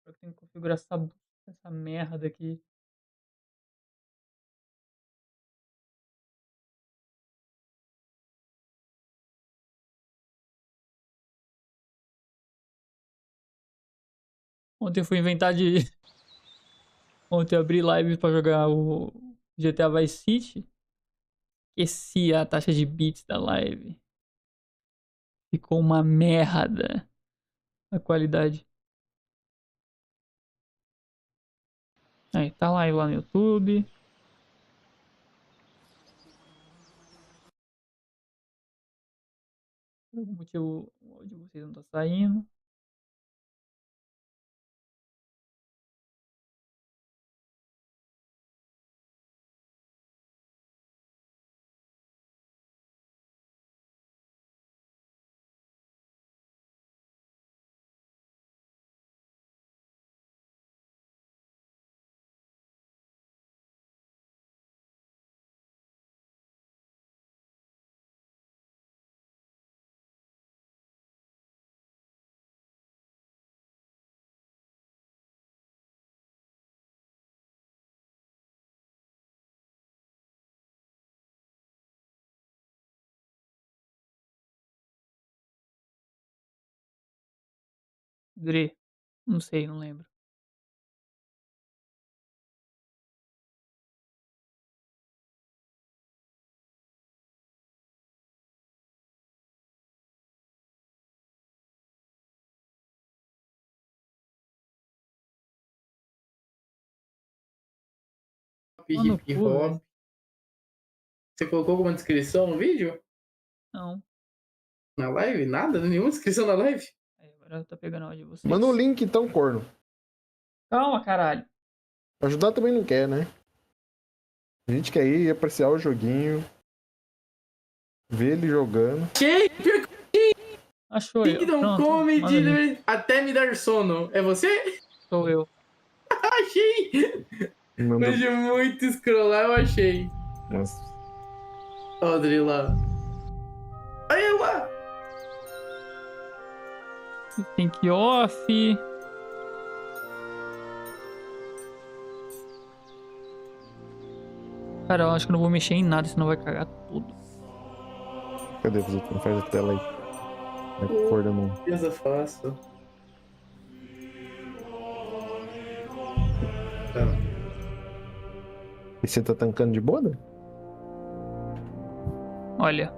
Eu tenho que configurar essa merda aqui. Ontem eu fui inventar de... Ontem eu abri live pra jogar o GTA Vice City. Esqueci a taxa de bits da live. Ficou uma merda a qualidade. Aí, tá live lá no YouTube. Por algum motivo o áudio de vocês não tá saindo. Dre, não sei, não lembro. Mano, Hip cu, hop. velho. Você colocou alguma descrição no vídeo? Não. Na live? Nada? Nenhuma descrição na live? Aí, agora tá pegando áudio de vocês. Manda o link então, corno. Calma, caralho. Ajudar também não quer, né? A gente quer ir apreciar o joguinho. Ver ele jogando. Achei! Achou aí, ó. Kingdom Pronto. Come Manda o link. Deliverance até me dar sono. É você? Sou eu. Achei! Manda... Depois de muito scrollar, eu achei. Nossa. Audrey lá. Olha lá! Tem que off. Cara, eu acho que eu não vou mexer em nada, senão vai cagar tudo. Cadê você? Não faz a tela aí. É cor da mão. Coisa fácil. Tá. E você tá tancando de boa, né? Olha.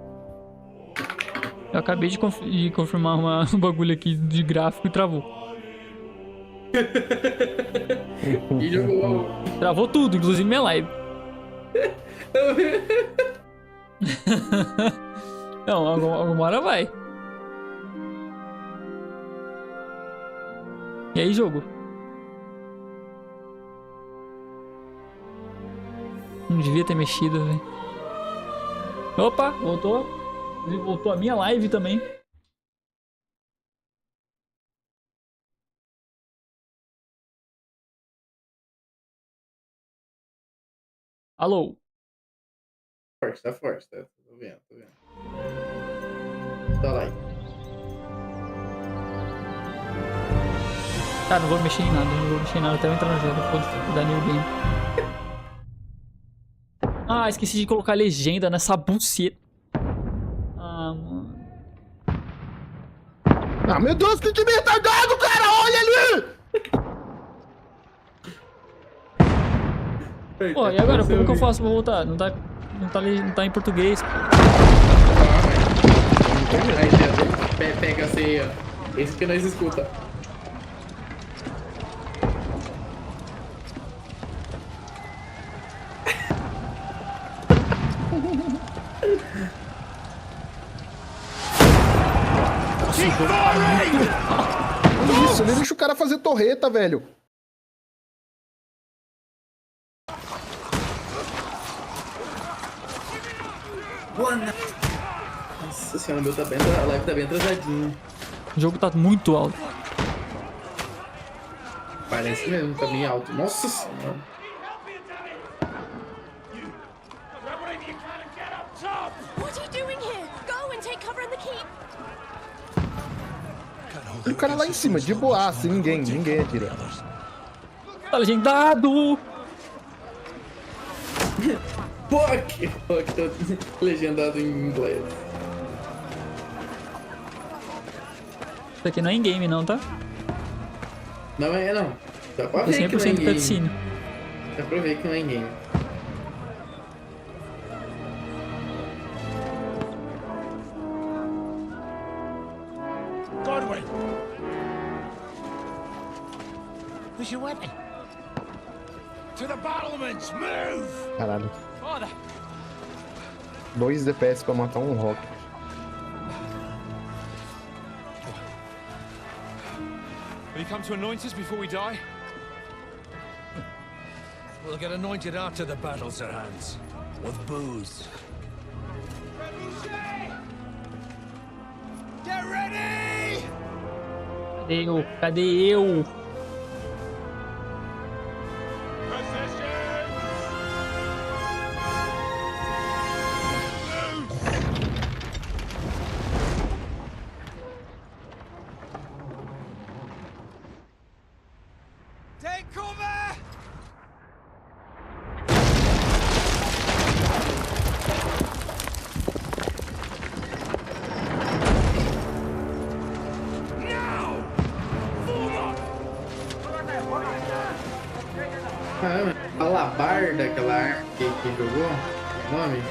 Eu acabei de confirmar um bagulho aqui de gráfico e travou. E jogou. Travou tudo, inclusive minha live. Não, alguma hora vai. E aí, jogo? Não devia ter mexido, velho. Opa, voltou. Voltou a minha live também. Alô? Forte, tá forte, tá? Tô vendo, tô vendo. Dá like. Cara, não vou mexer em nada, não vou mexer em nada até eu entrar no jogo. Foda-se, da New Game. Ah, esqueci de colocar legenda nessa buceta. Ah, mano. Ah, meu Deus, que time retardado, cara! Olha ali! Pô, e agora? Como que eu faço pra voltar? Não tá em português. Aí, pega essa aí, ó. Esse que nós escuta. Isso, ele deixa o cara fazer torreta, velho. Nossa senhora, meu tá bem, a live tá bem atrasadinha. O jogo tá muito alto. Parece mesmo, tá bem alto. Nossa senhora. What are you doing here? Go and take cover in the keep. E o cara lá em cima, de boaça, ninguém atira. Tá legendado! Fuck, tô legendado em inglês. Isso aqui não é in-game não, tá? Não é, não. Dá pra É ver que não é 100% ninguém. cutscene. Dá pra ver que não é ninguém. Godwin! Where's your weapon? To the battlements, move! Caralho. Father! 2 DPS pra matar um rock. Will you come to anoint us before we die? We'll get anointed after the battle's at hand. With booze. Get ready! Cadê eu? Cadê eu? Take cover! Now! Caramba, a labarda, aquela arma que jogou. O nome?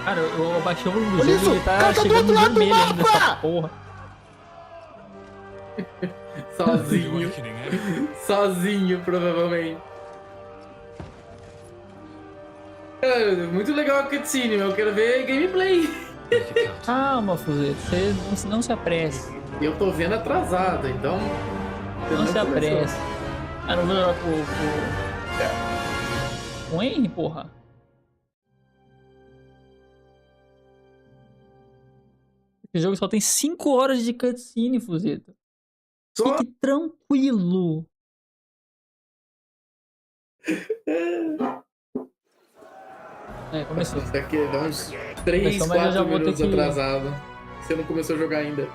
Cara, eu abaixei o volume do Olha jogo isso! e ele tá Cara, tá do chegando outro no lado do vermelho ainda mapa! dessa porra. Sozinho. Awakening, eh? Sozinho, provavelmente. Cara, muito legal a cutscene, mas eu quero ver gameplay. Calma, Fuzeta, você não se apresse. E eu tô vendo atrasado, então. Não se começou. apresse. Ah, não vou jogar com o Henry, porra. Esse jogo só tem 5 horas de cutscene, Fuzeta. Só? Fique tranquilo. É, começou. Isso aqui dá uns 3, Começou, mas eu já 4 vou ter minutos que- atrasado. Você não começou a jogar ainda.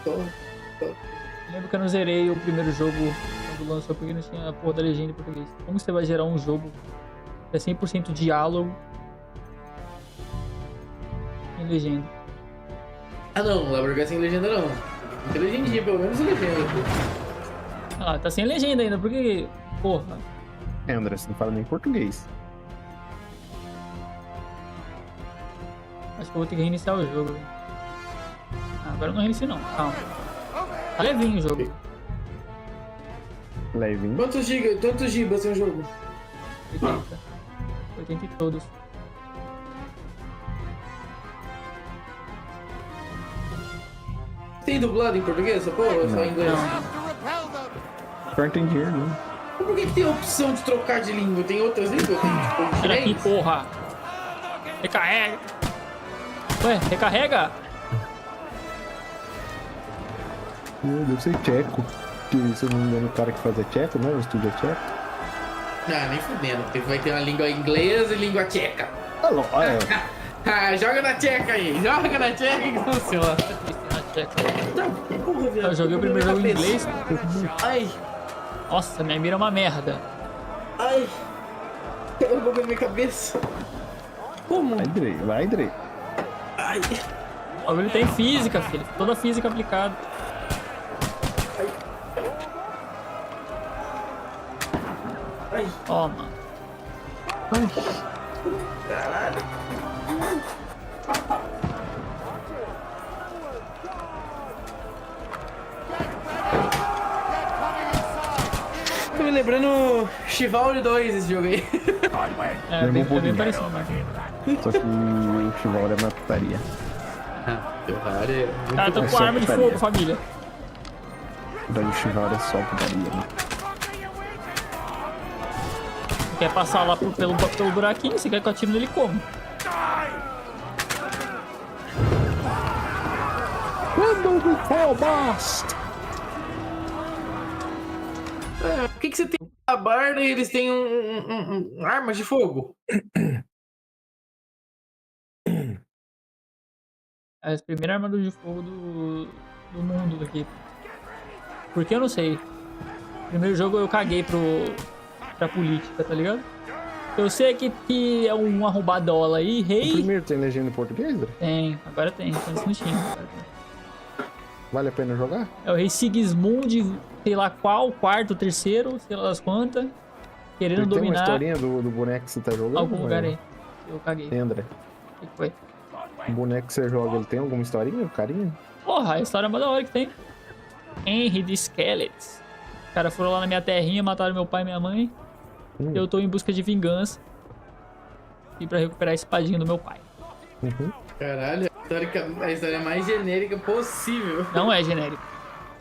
Tô. Eu lembro que eu não zerei o primeiro jogo quando lançou porque não tinha a porra da legenda em português. Como você vai gerar um jogo que é 100% diálogo em legenda? Ah não, não dá pra jogar sem legenda não. Tem que ter legendinha, pelo menos legenda. Ah, tá sem legenda ainda, porque. Porra. É, André, você não fala nem português. Acho que eu vou ter que reiniciar o jogo. velho. Ah, agora eu não reinicio não, calma. Tá levinho o jogo. Levinho. Quantos gibas tem o jogo? 80. 80 e todos. Tem dublado em português essa porra ou só em inglês? Não. Pior tem dinheiro, né? Por que tem a opção de trocar de língua? Tem outras línguas? Tem tipo Olha aqui, chinês? porra. Recarrega. Ué, recarrega? Deve ser tcheco. Que, se eu não me engano, o cara que faz é tcheco, né? O estúdio é tcheco. Ah, nem fudendo, porque vai ter uma língua inglesa e língua tcheca. Alô, olha. Ah, joga na tcheca aí, joga na tcheca que funciona. Tá, porra, viado. Eu joguei o primeiro jogo em inglês. Ai, Nossa, minha mira é uma merda. ai. Pegou um pouco na minha cabeça. Como? Vai, Dre. Ai. O bagulho tem física, filho. Toda a física aplicada. Ai, Toma. caralho. Tô me lembrando Chivalry 2 esse jogo aí. É, bem parecido, né? Só que o Chivalry é uma putaria. Chivalry é Cara, tô É com só arma de putaria. fogo, família. O Chivalry é só putaria, né? Quer passar lá pelo buraquinho? Você quer que eu atire nele como? Quando we fall bust! Por que você tem a barda e eles têm armas de fogo? É a primeira armadura de fogo do mundo aqui. Porque eu não sei. Primeiro jogo eu caguei pra política, tá ligado? Eu sei que é um arrombadola aí, O rei. primeiro tem legenda em português, Dre? Tem, agora tem, antes não tinha. Vale a pena jogar? É o rei Sigismund, sei lá qual, quarto, terceiro, sei lá das quantas. Querendo Tem uma dominar historinha do boneco que você tá jogando? algum lugar velho? aí. Eu caguei. Tem, André. O que foi? O boneco que você joga, ele tem alguma historinha, carinha? Porra, a história é uma da hora que tem. Henry de Skeletons. Os caras foram lá na minha terrinha, mataram meu pai e minha mãe. Eu tô em busca de vingança. E pra recuperar a espadinha do meu pai. Uhum. Caralho, a história mais genérica possível. Não é genérico.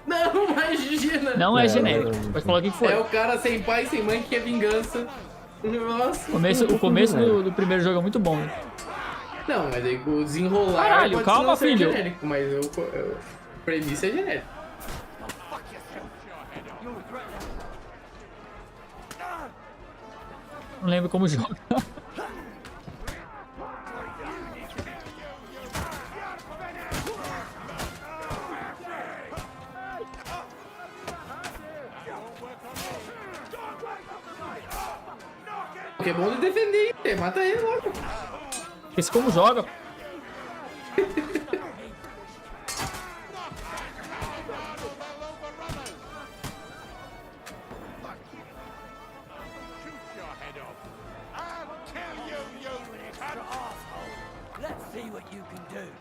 Não, imagina. Não é É, genérico. é, Pode falar o que foi. É o cara sem pai, sem mãe que quer vingança. Nossa. O começo do primeiro jogo é muito bom. Né? Não, mas aí o desenrolar Caralho, pode calma, não ser filho. genérico, mas a premissa é genérica. Não lembro como joga. O que é bom de defender, hein? Mata ele logo. Esse como joga.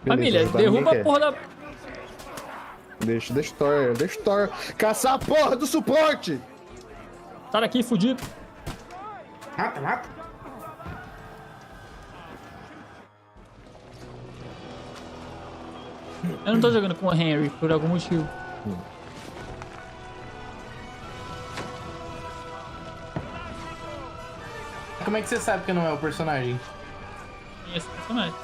Família, ajudar derruba ninguém a porra da... Deixa o Thor caçar a porra do suporte! Sai daqui, fudido. Mata, mata. Eu não tô jogando com o Henry, por algum motivo. Como é que você sabe que não é o personagem? Tem esse personagem.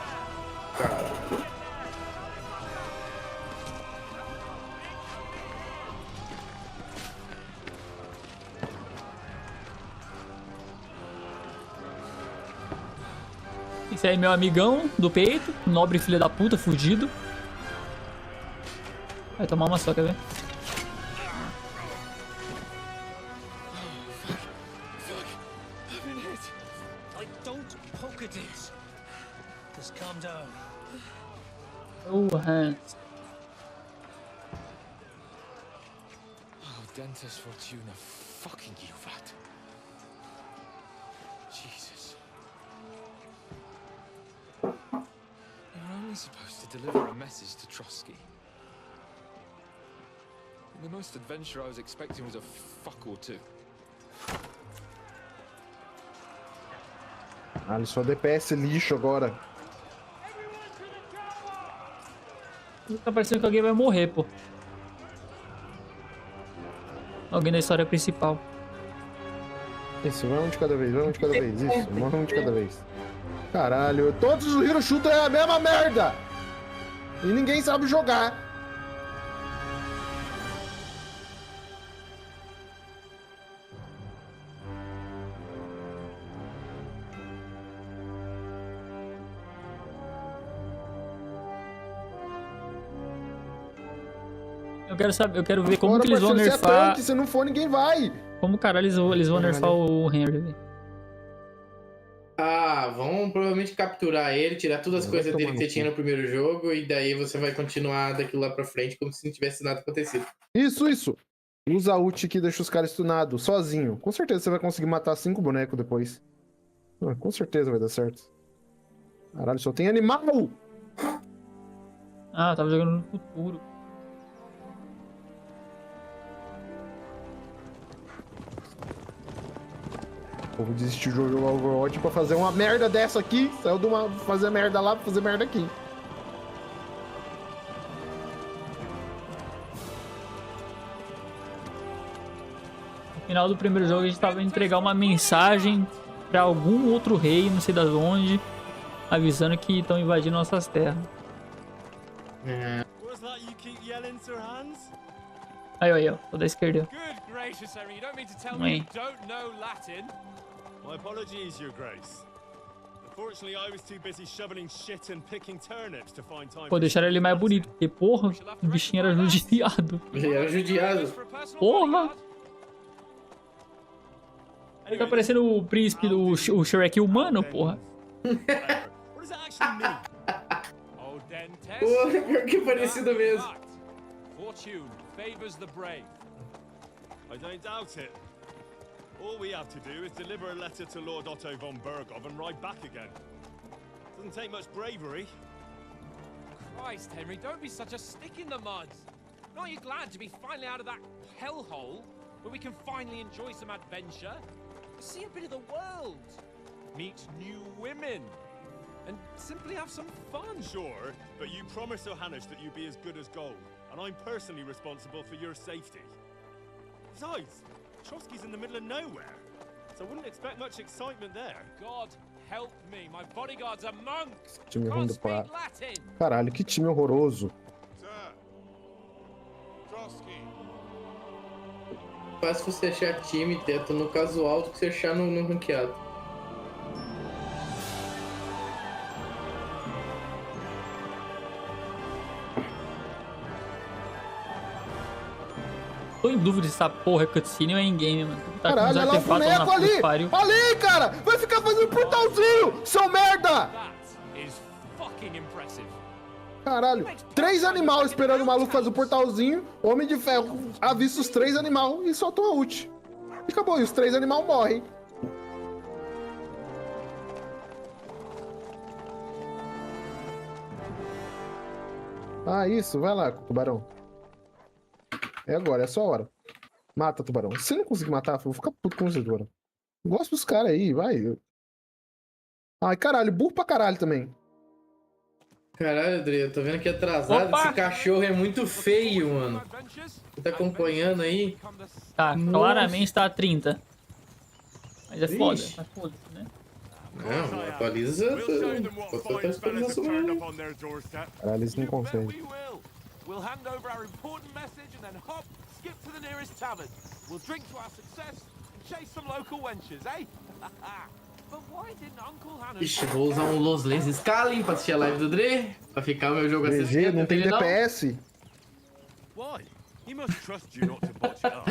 Esse aí é meu amigão do peito, nobre filho da puta, fudido. Vai tomar uma só, quer ver? Oh, hands. Dentes Fortuna fucking you that. Jesus. You're only supposed to deliver a message to Trotsky. And the most adventure I was expecting was a fuck or two. Ah, ele só DPS lixo agora. Tá parecendo que alguém vai morrer, pô. Alguém da história principal. Isso, vai um de cada vez, vai um de cada vez. Isso, morre um de cada vez. Caralho, todos os Hero Shooter é a mesma merda! E ninguém sabe jogar. Eu quero saber, eu quero ver como Agora, que eles vão parceiro, você é nerfar. tanque, se não for, ninguém vai. Como caralho eles vão nerfar o Henry, velho. Ah, vão provavelmente capturar ele, tirar todas as Vai coisas dele tomar que você no tinha cu. no primeiro jogo, e daí você vai continuar daquilo lá pra frente como se não tivesse nada acontecido. Isso. Usa a ult que deixa os caras stunados, sozinho. Com certeza você vai conseguir matar 5 bonecos depois. Ah, com certeza vai dar certo. Caralho, só tem animal! Ah, eu tava jogando no futuro. O povo desistiu de jogar Overwatch pra fazer uma merda dessa aqui. Saiu de uma fazer merda lá pra fazer merda aqui. No final do primeiro jogo a gente tava indo entregar uma mensagem pra algum outro rei, não sei de onde, avisando que estão invadindo nossas terras. Aí, ó. Tô da esquerda. Good gracious, Henry, you don't mean to tell Oi. me you don't know Latin? My apologies, Your Grace. Unfortunately, I was too busy shoveling shit and picking turnips to find time. Pô, deixaram ele mais bonito, porque, porra, o bichinho era judiado. Ele era judiado. For a personal Porra! bodyguard? Ele tá parecendo o príncipe do o Shrek humano, porra. What does that actually mean? Oh, Dentes. Porra, pior que parecido mesmo. Fortune favors the brave. I don't doubt it. All we have to do is deliver a letter to Lord Otto von Bergov and ride back again. Doesn't take much bravery. Christ, Henry, don't be such a stick in the mud. Aren't you glad to be finally out of that hellhole where we can finally enjoy some adventure? See a bit of the world, meet new women, and simply have some fun. Sure, but you promised Johannes that you'd be as good as gold, and I'm personally responsible for your safety. Besides, Trotsky's in the middle of nowhere, so I wouldn't expect much excitement there. God help me, my bodyguards are monks. Time ruim Can't do speak pá. Latin. Caralho, que time horroroso. Sir, Trotsky. Fácil você achar time teto no casual do que você achar no ranqueado. Tô em dúvida se essa porra é cutscene ou é in-game, mano. Tá com uns Caralho, olha lá o artefatos lá boneco na puta ali! que pariu. Ali, cara! Vai ficar fazendo portalzinho, seu merda! That is fucking impressive. Caralho, 3 animais esperando o maluco fazer o portalzinho. Homem de Ferro avista os 3 animais e soltou a ult. E acabou, e os 3 animais morrem. Ah, isso, vai lá, tubarão. É agora, é a sua hora. Mata, tubarão. Se não conseguir matar, eu vou ficar puto com você, tubarão. Gosto dos caras aí, vai. Ai, caralho, burro pra caralho também. Caralho, André, eu tô vendo que atrasado. Opa! Esse cachorro é muito feio, mano. Você tá acompanhando aí? Tá, Nossa. claramente tá a 30. Mas é foda, Ixi. mas foda-se, né? Não, atualiza. We'll show them what Bota fine essa fellas have atualização turned aí. up on their doorstep. Caralho, eles não You bet conseguem. we will. We'll hand over our important message and then hop, skip to the nearest tavern. We'll drink to our success and chase some local wenches, eh? But why didn't Uncle Hannah... Ixi, vou usar um Los Lens Scaling pra assistir a live do Dre. Pra ficar o meu jogo BG, assistindo. não tem DPS. Why? He must trust you not to botch it up.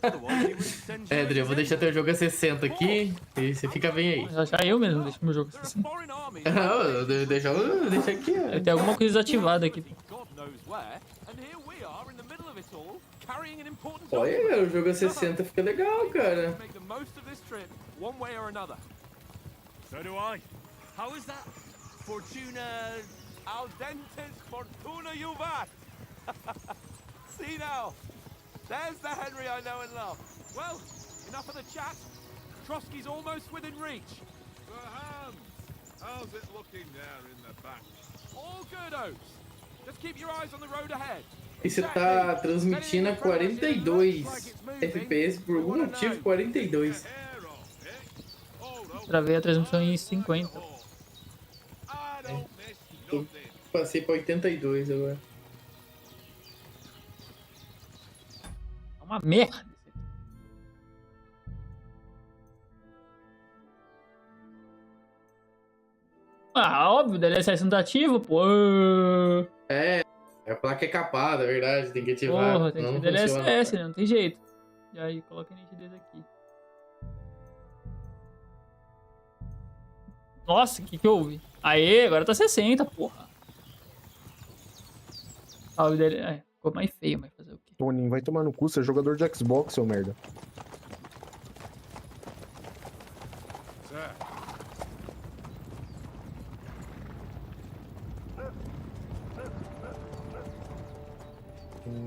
Otherwise, he wouldn't send you. É, Dre, eu vou deixar teu jogo a 60 aqui. E você fica bem aí. Já eu mesmo deixo meu jogo There are assim. foreign armies... Não, eu deixa aqui, ó. Tem alguma coisa desativada aqui. God knows where, and here we are in the middle of it all, carrying an important Olha, document. cara, o jogo a 60 fica legal, cara. Make the most of this trip, one way or another. So do I. How is that? Fortuna... Al dentes fortuna juvat. See now. There's the Henry I know and love. Well, enough of the chat. Trotsky's almost within reach. Sir Hans, how's it looking there in the back? All good, Oaks. Just keep your eyes on the road ahead. E você tá transmitindo a 42 FPS por algum motivo, 42. Hair off, eh? Hold on. Travei a transmissão em 50. I don't miss Eu nothing. passei pra 82 agora. É uma merda. Ah, óbvio, o DLSS não tá ativo, pô. A placa é capada, é verdade, tem que ativar. Porra, tem que não ter funciona. DLSS, né? Não tem jeito. E aí, coloca a nitidez aqui. Nossa, o que houve? Aê, agora tá 60, porra. Ah, o dele... ficou mais feio, mas fazer o quê? Toninho, vai tomar no cu, você é jogador de Xbox, seu merda. Sir,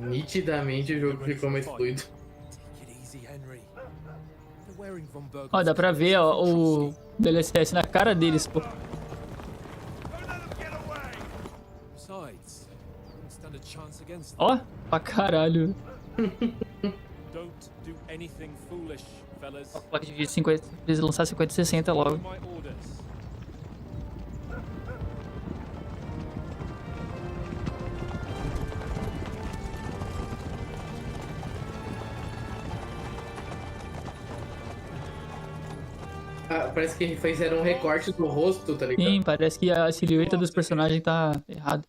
Nitidamente o jogo ficou mais fluido. Take it easy, Henry. They're wearing Von Berg's Ó, dá pra ver, ó, o DLSS na cara deles, pô. don't let them get away. Besides, wouldn't stand a chance against them. Ó, pra caralho. Don't do anything foolish, fellas. Placa de vídeo 50, eles lançar 50 e 60 logo. My orders. Ah, parece que fizeram um recorte do rosto, tá ligado? Sim, parece que a silhueta dos personagens tá errada.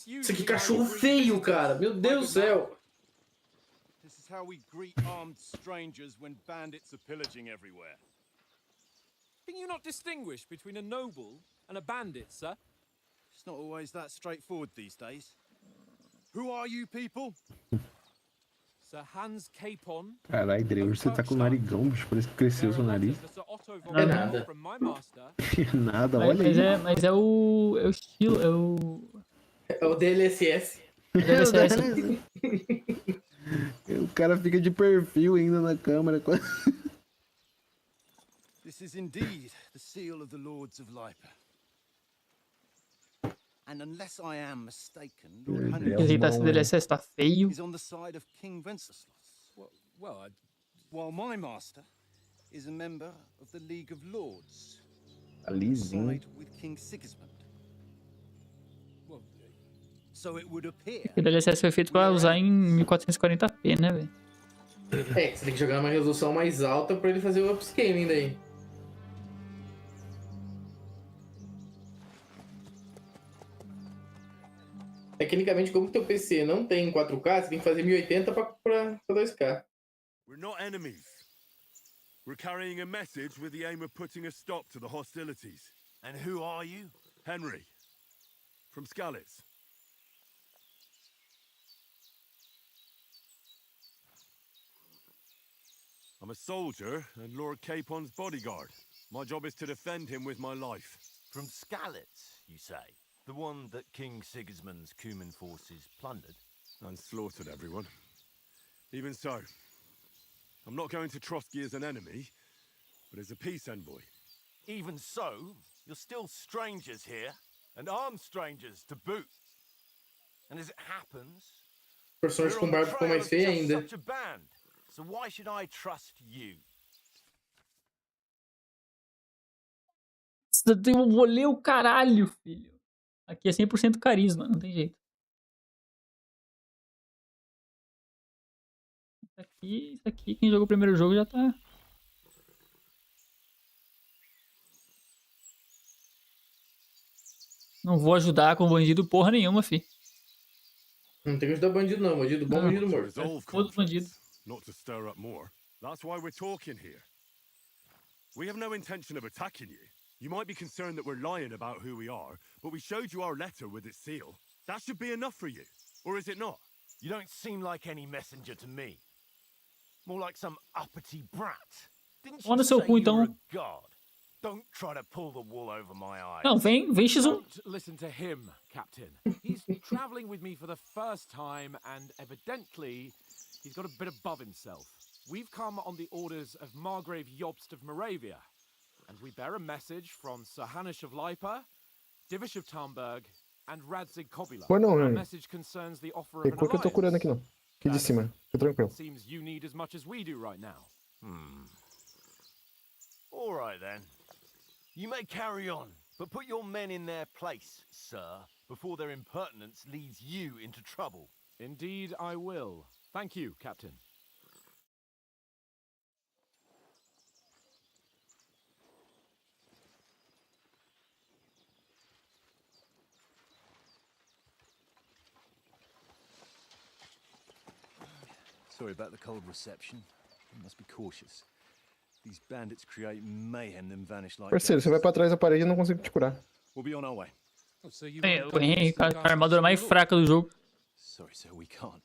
Isso aqui cachorro feio, cara. Meu Deus do céu. This is how we greet armed strangers when bandits are pillaging everywhere. Can you not distinguish between a noble and a bandit, sir? It's not always that straightforward these days. Who are you people? Sir Hans Capon. Caralho, Dreyer, você tá com o narigão, bicho. Parece que cresceu o seu nariz. É nada. From my master. Nada, olha aí. Mas é o estilo, é o É o DLSS. DLSS. O cara fica de perfil ainda na câmera. This is indeed the seal of the Lords of Lipa. And unless I am mistaken, Lord Esse DLSS tá feio. is on the side of King Wenceslas. Well, While my master is a member of the League of Lords. Tá lisinho. Side with King Sigismund. So it would appear. O DLSS foi feito pra usar em 1440p, né, velho? É, você tem que jogar uma resolução mais alta pra ele fazer o upscaling daí. Tecnicamente, como teu PC não tem 4K, você tem que fazer 1080 pra 2K. We're not enemies. We're carrying a message with the aim of putting a stop to the hostilities. And who are you? Henry, from Skalitz. I'm a soldier and Lord Capon's bodyguard. My job is to defend him with my life. From Skalitz, you say? The one that King Sigismund's Cuman forces plundered? And slaughtered everyone. Even so, I'm not going to Trotsky as an enemy, but as a peace envoy. Even so, you're still strangers here, and armed strangers to boot. And as it happens, O personagem com barba ficou mais feio ainda. such a band. So why should I trust you? Eu vou ler o caralho, filho. Aqui é 100% carisma, não tem jeito. Isso aqui, quem jogou o primeiro jogo já tá... Não vou ajudar com bandido porra nenhuma, fi. Não tem que ajudar bandido não, bandido bom, bandido To morto. resolve Foda-se bandido. conflicts, not to stir up more. That's why we're talking here. We have no intention of attacking you. You might be concerned that we're lying about who we are, but we showed you our letter with its seal. That should be enough for you. Or is it not? You don't seem like any messenger to me. More like some uppity brat. Didn't you Olha seu say cu, you were então. a god? Don't try to pull the wool over my eyes. Não, vem X1. Don't listen to him, Captain. He's traveling with me for the first time, and evidently, he's got a bit above himself. We've come on the orders of Margrave Jobst of Moravia, and we bear a message from Sir Hanish of Lipa, Divish of Tarnberg, and Radzig Kobila. Pois não, Our Henry. message concerns the offer of Tem an cor que eu tô curando aqui alliance. não. Aqui de cima. Fica tranquilo. Seems you need as much as we do right now. All right then. You may carry on, but put your men in their place, sir, before their impertinence leads you into trouble. Indeed, I will. Thank you, Captain. Sorry about the cold reception. You must be cautious. These bandits create mayhem then vanish like Parceiro, você vai pra trás da parede e eu não consigo te curar. We'll be on our way. Oh, so you É, wanna o go Henry, against the a armadura mais castle? fraca do jogo. Sorry, sir, we can't.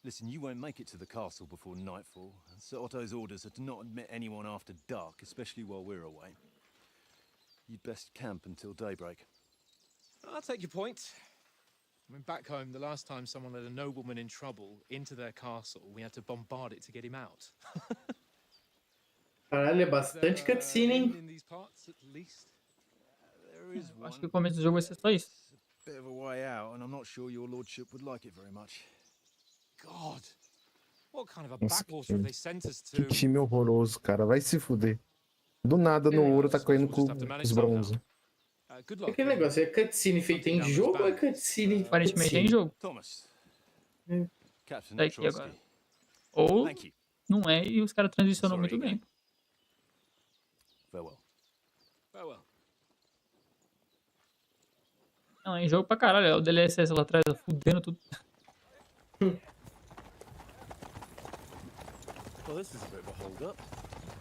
Listen, you won't make it to the castle before nightfall. Sir Otto's orders are to not admit anyone after dark, especially while we're away. You'd best camp until daybreak. I'll take your point. I mean, back home, the last time someone let a nobleman in trouble into their castle, we had to bombard it to get him out. Caralho, é bastante cutscene, hein? In these parts, at least. There is Acho one. que o começo do jogo vai ser só isso. It's a bit of a way out, and I'm not sure your lordship would like it very much. God, what kind of a Nossa, backwater have they sent us Que to? time horroroso, cara. Vai se fuder. Do nada no ouro tá caindo com os bronze. Good luck. Aquele negócio, é cutscene feita em jogo ou é cutscene? Aparentemente é em jogo. Thomas. Captain Tá aqui Trotsky. agora. Ou Thank you. não é e os caras transicionam muito bem. Farewell. Farewell. Não, é jogo pra caralho. É o DLSS lá atrás, fudendo tudo. Well, this is a bit of a hold up.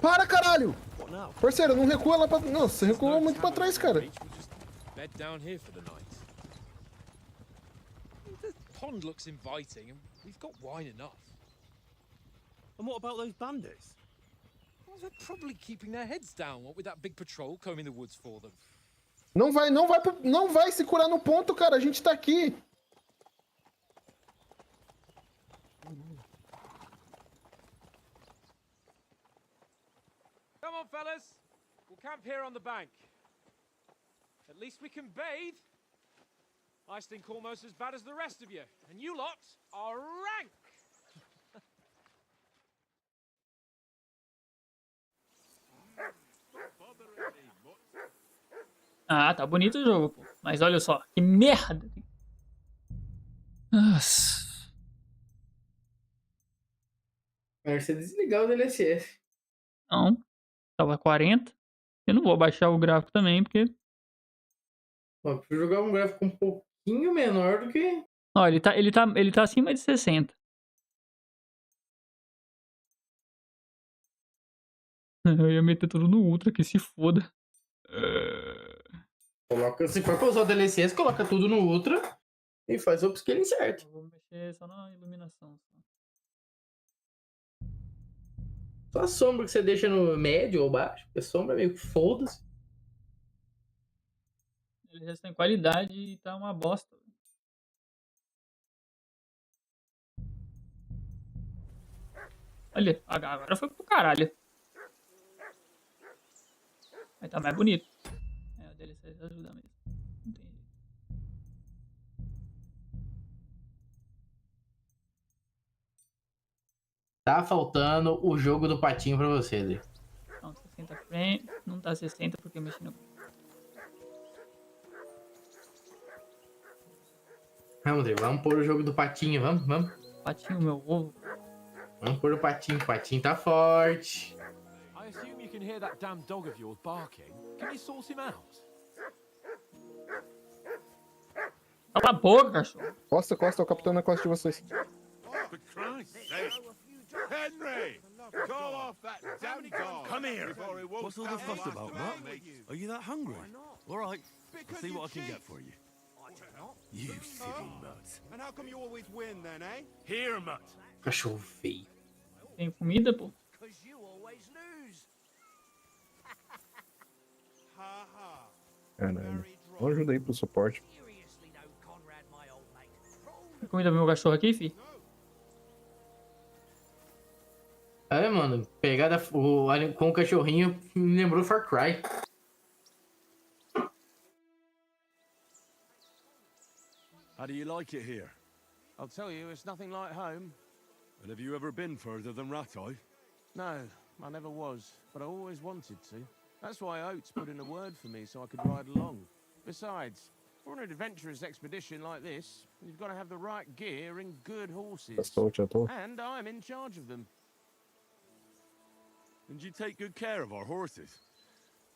Para, caralho! What now? Parceiro, não recua lá pra... Não, você recuou No muito pra tavern trás, within cara. reach, we'll just bed down here for the night. The pond looks inviting, and we've got wine enough. And what about those bandits? Well, they're probably keeping their heads down, what with that big patrol combing the woods for them. Não vai se curar no ponto, cara. A gente tá aqui. Come on, fellas. We'll camp here on the bank. At least we can bathe. I stink almost as bad as the rest of you, and you lot are rank. Ah, tá bonito o jogo, pô. Mas olha só, que merda. Nossa. Melhor você desligar o DLSS. Não. Tava 40. Eu não vou baixar o gráfico também, porque... Ó, preciso jogar um gráfico um pouquinho menor do que... Ó, ele tá acima de 60. Eu ia meter tudo no Ultra, que se foda. Coloca, se for pra usar o DLSS, coloca tudo no Ultra e faz o upscaling certo. Eu vou mexer só na iluminação. Só a sombra que você deixa no médio ou baixo, porque a sombra é meio que foda-se. Ele já está em qualidade e tá uma bosta. Olha, agora foi pro caralho. Aí tá mais bonito. É, o DLSS ajuda mesmo. Não tem jeito. Tá faltando o jogo do patinho pra você, Dê. Não, 60 frames. Não tá 60 porque eu mexi no... Vamos, Dê, vamos pôr o jogo do patinho, vamos. Patinho, meu ovo. Vamos pôr o patinho tá forte. I assume you can hear that damn dog of yours barking. Can you sort him out? Cala a boca, cachorro. Costa, o capitão na costa de vocês. For Christ's sake! Henry! Call off that damn dog! Come here. Before he walks What's all the down fuss the about, last Matt? mate. Are you that hungry? All right. I'll see what I can get for you. You silly nuts. And how come you always win then, eh? Here, Mutt. Cachorro feio. Tem comida, pô. Ha ha. Caralho. Dá uma ajuda aí pro suporte. Tem comida pro meu cachorro aqui, fi? É, mano, pegada com o cachorrinho me lembrou Far Cry. How do you like it here? I'll tell you, it's nothing like home. And have you ever been further than Rattay? No, I never was, but I always wanted to. That's why Oates put in a word for me so I could ride along. Besides, for an adventurous expedition like this, you've got to have the right gear and good horses. Já tô. And I'm in charge of them. And you take good care of our horses?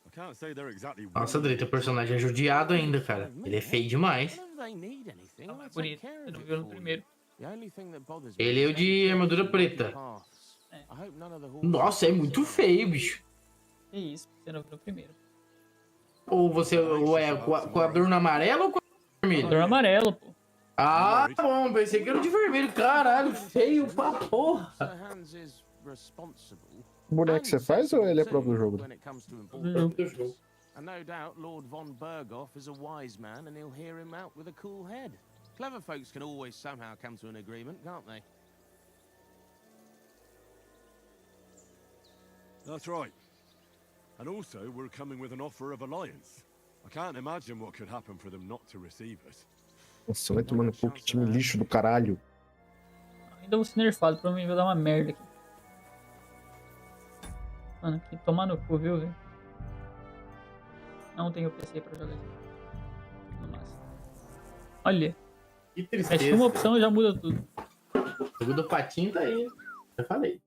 I can't say they're exactly... Nossa, Dre, teu personagem é judiado ainda, cara. Ele é feio demais. Whenever they need anything, I'll take Bonito. care Eu of não it vi no for them. primeiro. The only thing that bothers me Ele é o is de any armadura changes in preta. paths. É. I hope none of the horses Nossa, é muito feio, bicho. Que isso, você não viu no primeiro. Ou você ou é com a adorno amarelo ou com a vermelho? Cor amarelo, pô. Ah, bom, pensei que era de vermelho. Caralho, feio pra porra. Sir Hans is responsible. O boneco que você faz ou ele é próprio do jogo? When it comes to Do important jogo. And no doubt Lord von Berghoff is a wise man and he'll hear him out with a cool head. Clever folks can always somehow come to an agreement, can't they? That's right. And also, we're coming with an offer of alliance. I can't imagine what could happen for them not to receive us. Nossa, vai tomando cu, que time lixo do caralho. Ainda vou ser nerfado, provavelmente vai dar uma merda aqui. Mano, que tomar no cu, viu, velho? Não tenho PC pra jogar isso. No máximo. Olha, Que mexe uma tristeza. opção e já muda tudo. O jogo do patinho tá aí. Já falei.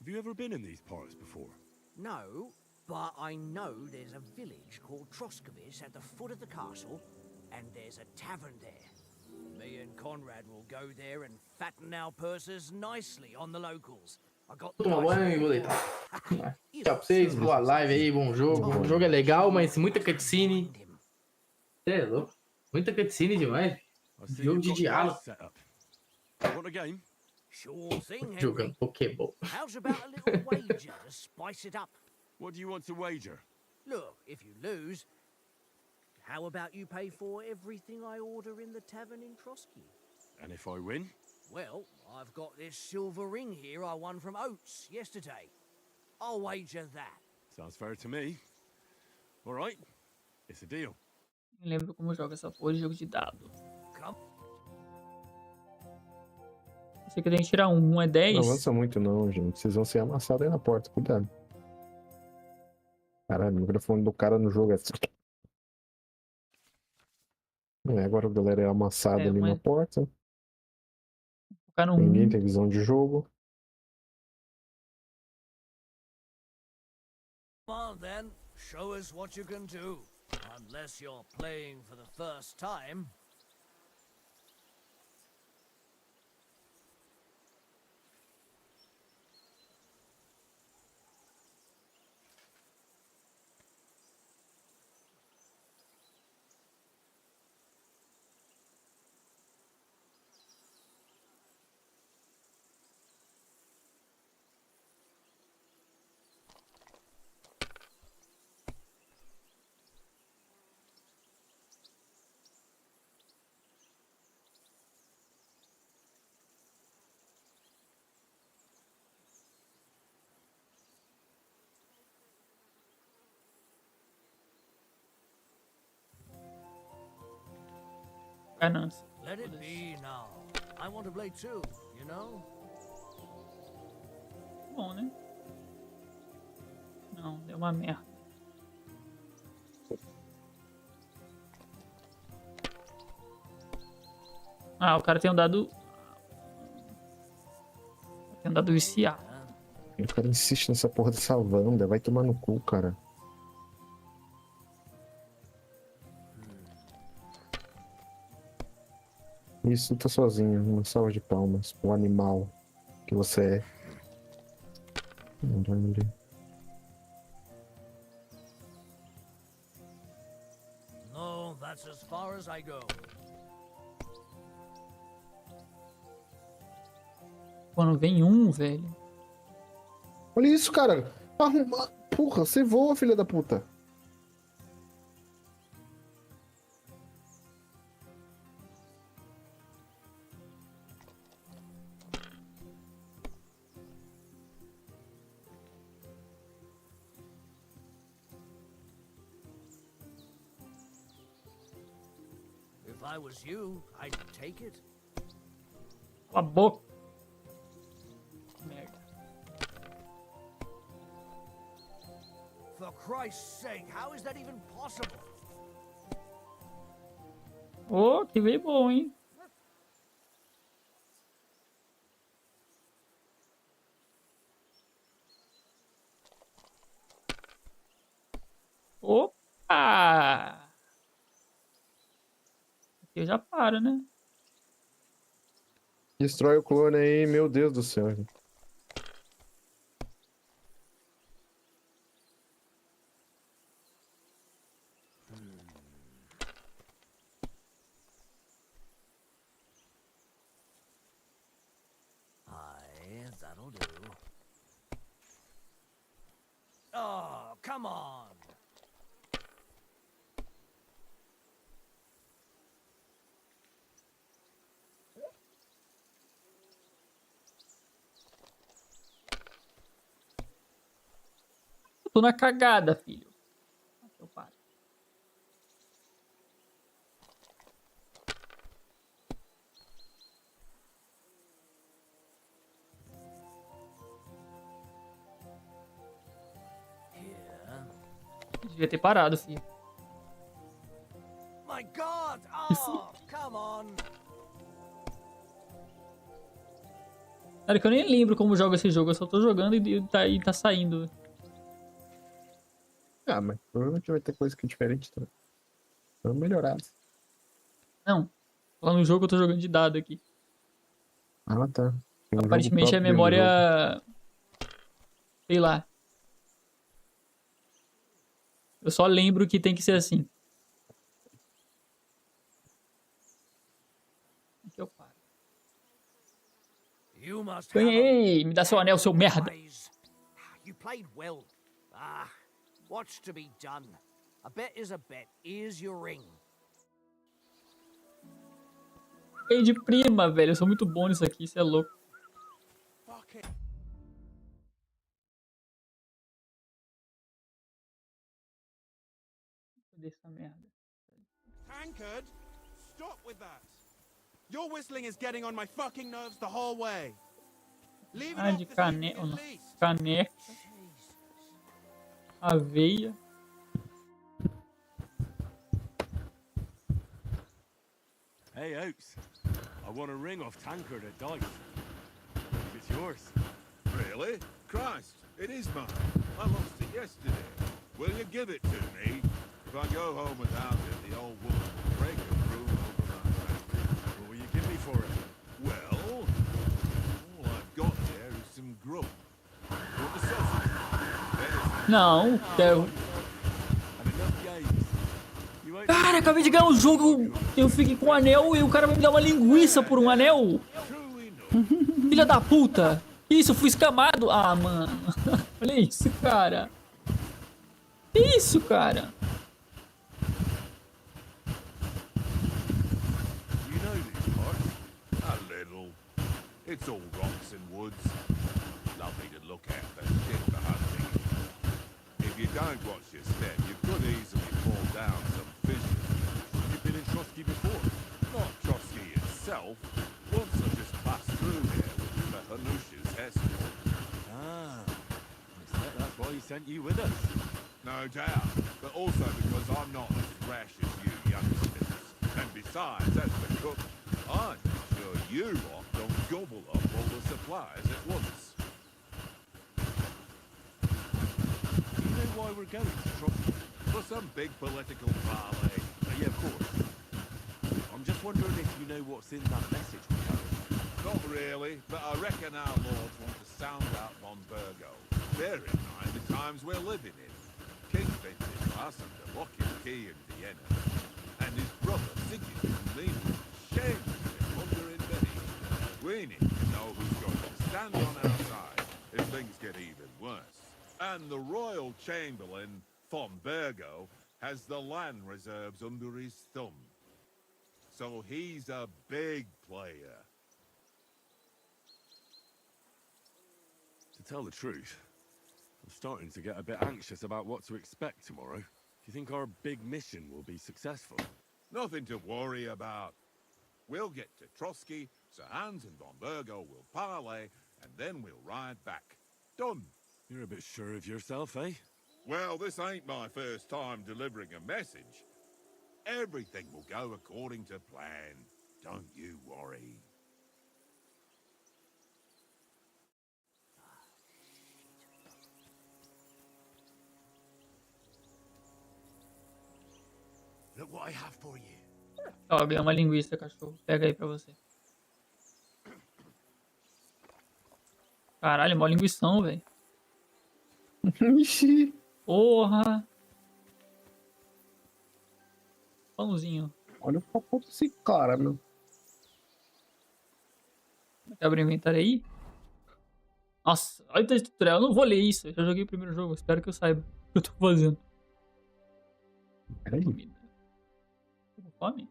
you ever been in these parts before? No, but I know there's a village called Troskovis at the foot of the castle, and there's a tavern there. Me and Conrad will go there and fatten our purses nicely on the locals. I got Vou tomar banho e vou deitar. Tchau pra vocês, boa live aí, bom jogo. O jogo é legal, mas muita cutscene. Você é louco? Muita cutscene demais. I see Jogo you've de got diálogo. dice set up. Want a game? Sure thing, Jogando Henry. Pokémon. How's about a little wager to spice it up? What do you want to wager? Look, if you lose, how about you pay for everything I order in the tavern in Trotsky? And if I win? Well, I've got this silver ring here I won from Oates yesterday. I'll wager that. Sounds fair to me. All right, it's a deal. Não lembro como joga essa porra de jogo de dado. Come. Esse aqui tem que tirar um. Um é Não 10. avança muito não, gente. Vocês vão ser amassados aí na porta, cuidado. Caralho, o microfone do cara no jogo é... agora a galera é amassada ali na porta. Focar no Ninguém 1. tem visão de jogo. Come on then, show us what you can do. Unless you're playing for the first time. Ganância. Let it be now. I want to play too, you know? Bom, né? Não, deu uma merda. Ah, o cara tem um dado... Tem um dado viciado. O cara insiste nessa porra dessa Wanda. Vai tomar no cu, cara. Isso, tá sozinho. Uma salva de palmas pro animal que você é. No, that's as far as I go. Quando vem um, velho. Olha isso, cara. Arruma... Porra, você voa, filha da puta. If I was you, I'd take it. Cala a boca. Merda. For Christ's sake, how is that even possible? Ô, que veio bom, hein? Opa! Aqui eu já paro, né? Destrói o clone aí, meu Deus do céu. Aye, that'll do. Oh, come on. Eu tô na cagada, filho. Aqui eu paro. Here. Devia ter parado, filho. My God! Oh, come on. Cara, que eu nem lembro como joga esse jogo. Eu só tô jogando e tá saindo. Ah, mas provavelmente vai ter coisa que é diferente também. Vamos melhorar. Não. Lá no jogo eu tô jogando de dado aqui. Ah, tá. Tem um jogo Aparentemente a próprio dentro do jogo. memória... Sei lá. Eu só lembro que tem que ser assim. Aqui eu paro. You must have 'em. Ganhei! Me dá seu anel, seu merda! Anyways, you played well. What's to be done? A bet is a bet. Here's your ring. Ganhei de prima, velho. Eu sou muito bom nisso aqui, isso é louco. Fuck it. Cadê essa merda? Tankard, stop with that. Your whistling is getting on my fucking nerves the whole way. Leave it Ah, off de this caneca. evening at least. Caneca. Aveia. Hey, Oaks. I want a ring off Tankard at dice. It's yours. Really? Christ, it is mine. I lost it yesterday. Will you give it to me? If I go home without it, the old woman will break a broom over my back. What will you give me for it? Well, all I've got there is some grub. Want the sausage? There's Não, quero. And enough games. You won't Cara, acabei de ganhar um jogo. Eu fiquei com um anel e o cara vai me dar uma linguiça por um anel. true enough. Filha da puta. Isso, eu fui escamado. Ah, mano. Olha isso, cara. Que isso, cara? You know these parts? A little. It's all rocks and woods. Lovely to look at, but shit for hunting. If you don't watch your step, you could easily fall down some fissures. You've been in Trotsky before. Not Trotsky itself. Once I just passed through here with the Hanush's escort. Ah. That's why he sent you with us. No doubt, but also because I'm not as rash as you youngsters. And besides, as the cook, I'm sure you lot don't gobble up all the supplies at once. You know why we're going to Trotsky? For some big political parley. Yeah, of course. I'm just wondering if you know what's in that message we have. Not really, but I reckon our lords want to sound out Von Burgo. Bear in mind the times we're living in. King spent his last under lock and key in Vienna, and his brother Sigismund shamelessly plundering Benny. We need to know who's going to stand on our side if things get even worse. And the royal chamberlain, Von Burgo, has the land reserves under his thumb. So he's a big player. To tell the truth, I'm starting to get a bit anxious about what to expect tomorrow. Do you think our big mission will be successful? Nothing to worry about. We'll get to Trotsky, Sir Hans and Von Burgo will parley, and then we'll ride back. Done. You're a bit sure of yourself, eh? Well, this ain't my first time delivering a message. Everything will go according to plan. Don't you worry. Look what I have for you. Ó, ganhei uma linguiça, cachorro. Pega aí pra você. Caralho, mó linguição, velho. Ixi. Porra. Pãozinho. Olha o papo desse cara, meu. Abre o inventário aí. Nossa, olha o texto do tutorial. Eu não vou ler isso. Eu já joguei o primeiro jogo. Espero que eu saiba o que eu tô fazendo. Peraí. Comida. Tô com fome?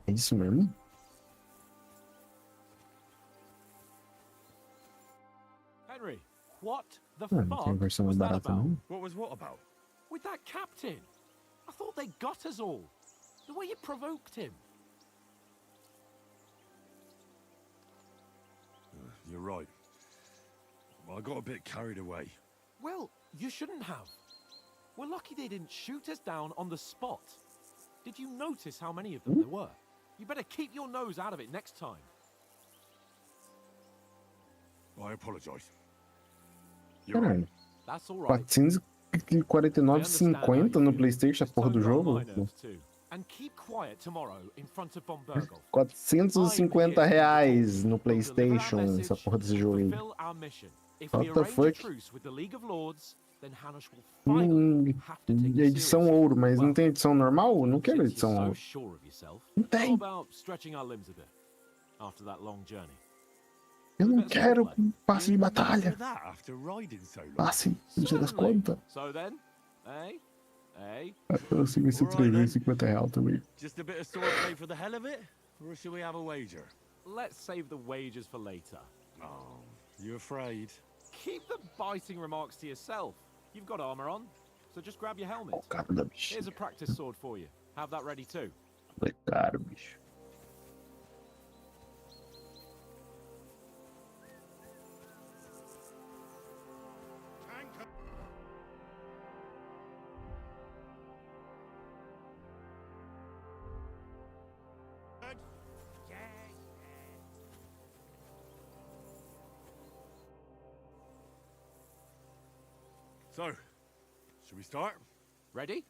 É isso mesmo? Henry, what the Ah, não tem fuck versão mais was that barata, about? não? What was what about? With that captain? I thought they got us all. The way you provoked him. You're right. I got a bit carried away. Well, you shouldn't have. We're lucky they didn't shoot us down on the spot. Did you notice how many of them there were? You better keep your nose out of it next time. apologize. You're Caralho, right. That's all right. 449,50 no PlayStation, a porra do jogo? And keep quiet tomorrow in front of Von Burgov. R$ 450 no PlayStation, essa porra desse jogo aí. What the fuck? Edição ouro, mas não tem edição normal? Não quero edição ouro. Não tem. Eu não quero passe de batalha. Passe, não sei das contas. Eu sigo esse R$350 também. Just a bit of swordplay for the hell of it? Or should we have a wager? Let's save the wagers for later. Oh, you afraid? Keep the biting remarks to yourself. You've got armor on, so just grab your helmet. Cara da bichinha. Here's a practice sword for you. Have that ready too. É caro, bicho. So, should we start? Ready?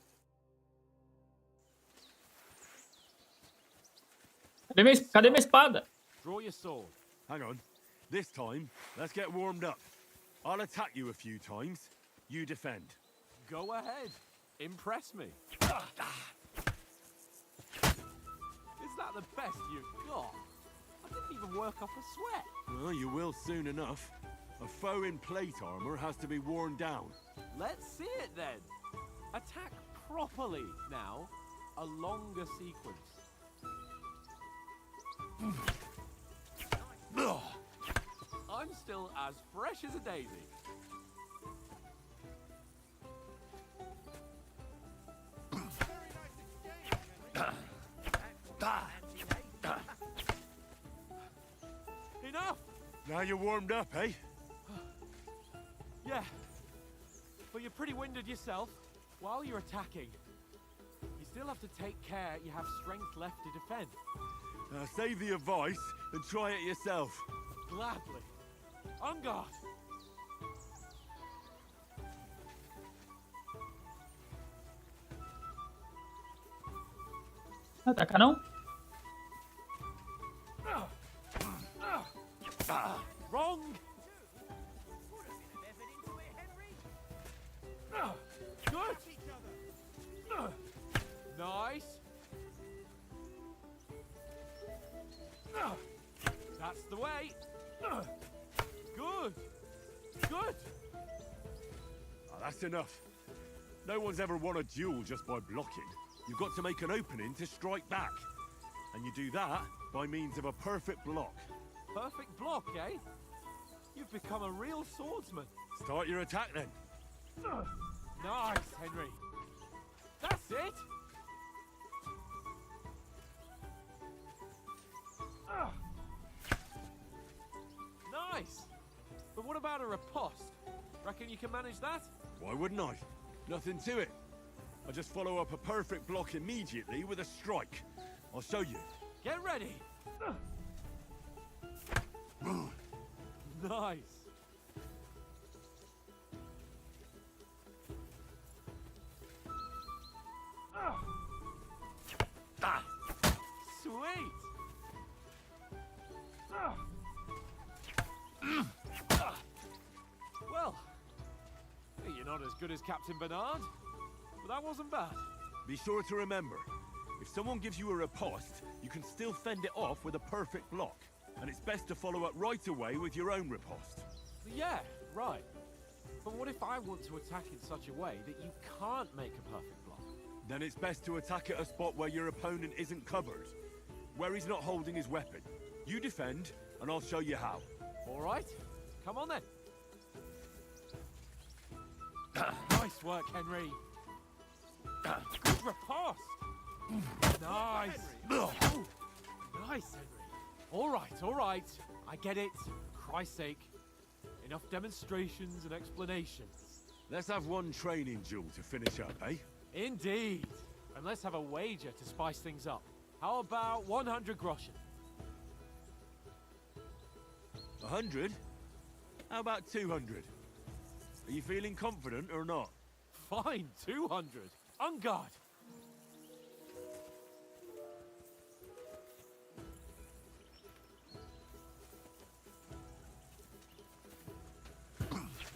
Cadê minha espada? Draw your sword. Hang on. This time, let's get warmed up. I'll attack you a few times. You defend. Go ahead. Impress me. Is that the best you've got? I didn't even work up a sweat. Well, you will soon enough. A foe in plate armor has to be worn down. Let's see it then. Attack properly now. A longer sequence. I'm still as fresh as a daisy. Enough! Now you're warmed up, eh? Yeah. But you're pretty winded yourself. While you're attacking, you still have to take care you have strength left to defend. Save the advice and try it yourself. Gladly. On guard. Ataca não? Wrong. Good. Nice. That's the way. Good. Good. Oh, that's enough. No one's ever won a duel just by blocking. You've got to make an opening to strike back. And you do that by means of a perfect block. Perfect block, eh? You've become a real swordsman. Start your attack then. Nice, Henry. That's it. Nice. But what about a riposte? Reckon you can manage that? Why wouldn't I? Nothing to it. I just follow up a perfect block immediately with a strike. I'll show you. Get ready. Nice. Sweet. Well, you're not as good as Captain Bernard, but that wasn't bad. Be sure to remember, if someone gives you a riposte, you can still fend it off with a perfect block. And it's best to follow up right away with your own riposte. Yeah, right. But what if I want to attack in such a way that you can't make a perfect block? Then it's best to attack at a spot where your opponent isn't covered, where he's not holding his weapon. You defend, and I'll show you how. All right, come on then. Nice work, Henry. Good riposte. Nice. Ooh, nice, Henry. All right. I get it. Christ's sake. Enough demonstrations and explanations. Let's have one training duel to finish up, eh? Indeed. And let's have a wager to spice things up. How about 100 groschen? 100? How about 200? Are you feeling confident or not? Fine, 200. On guard.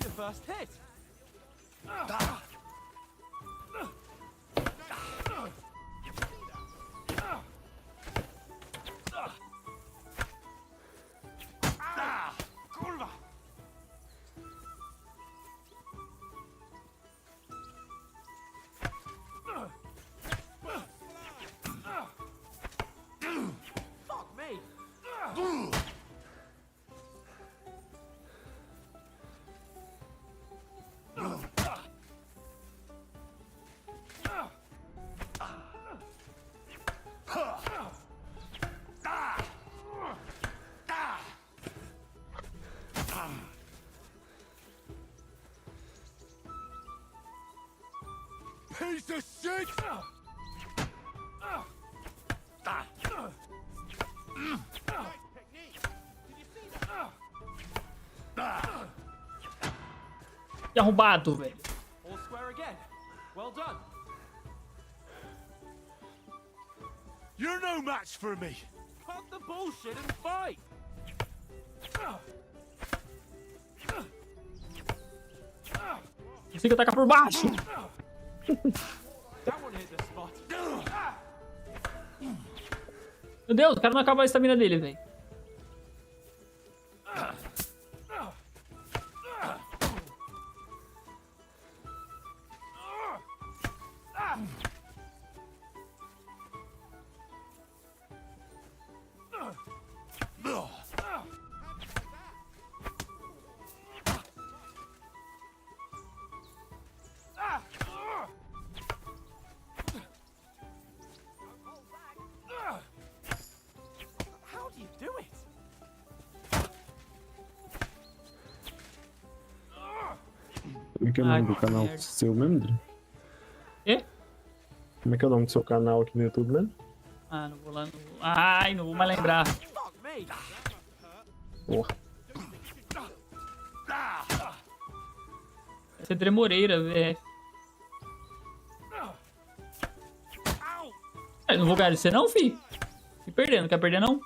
Your first hit. Kurwa. Fuck me. Piece of shit! Que arrombado, velho. All square again. Well done. You're no match for me! Cut the bullshit and fight. Consigo atacar por baixo. That one hit the spot. Meu Deus, o cara não acabou a estamina dele, velho. How do you do it? Como é que é o nome do canal merda. seu mesmo, Dri? Quê? Como é que é o nome do seu canal aqui no YouTube mesmo? Ah, não vou lá. Não vou... Ai, não vou mais lembrar. Fuck me. Porra. Vai ser Tremoreira, velho. Eu não vou ganhar de você não, fi. E perdendo, quer perder não?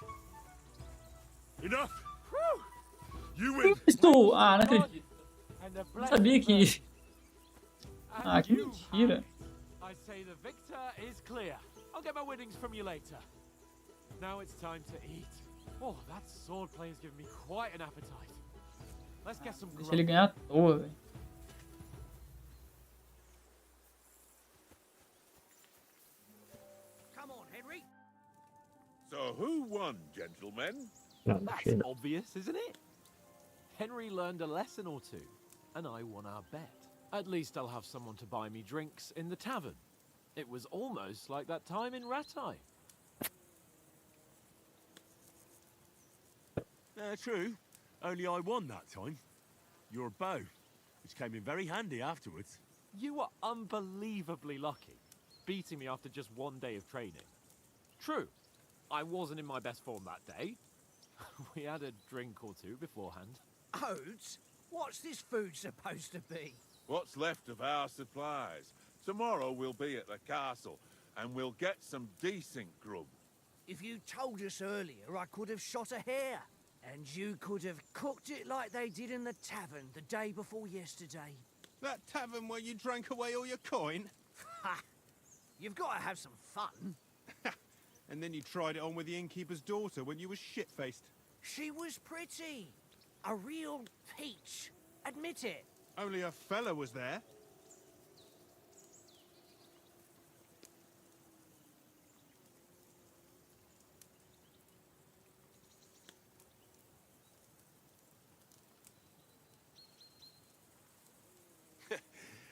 Enough! You win! Estou. Ah, não acredito. And the Não blade sabia que. burns. Ah, que And you, mentira. I say the victor is clear. I'll get my winnings from you later. Now it's time to eat. Oh, that sword play has given me quite an appetite. Let's get some Deixa ele grub. ganhar à toa, velho. Come on, Henry. So who won, gentlemen? Não, That's deixa ele. obvious, isn't it? Henry learned a lesson or two, and I won our bet. At least I'll have someone to buy me drinks in the tavern. It was almost like that time in Rattay. True. Only I won that time. Your bow, which came in very handy afterwards. You were unbelievably lucky, beating me after just one day of training. True, I wasn't in my best form that day. We had a drink or two beforehand. Oats? What's this food supposed to be? What's left of our supplies? Tomorrow we'll be at the castle, and we'll get some decent grub. If you told us earlier, I could have shot a hare. And you could have cooked it like they did in the tavern the day before yesterday. That tavern where you drank away all your coin? Ha! You've got to have some fun. And then you tried it on with the innkeeper's daughter when you were shit-faced. She was pretty. A real peach. Admit it. Only a fella was there.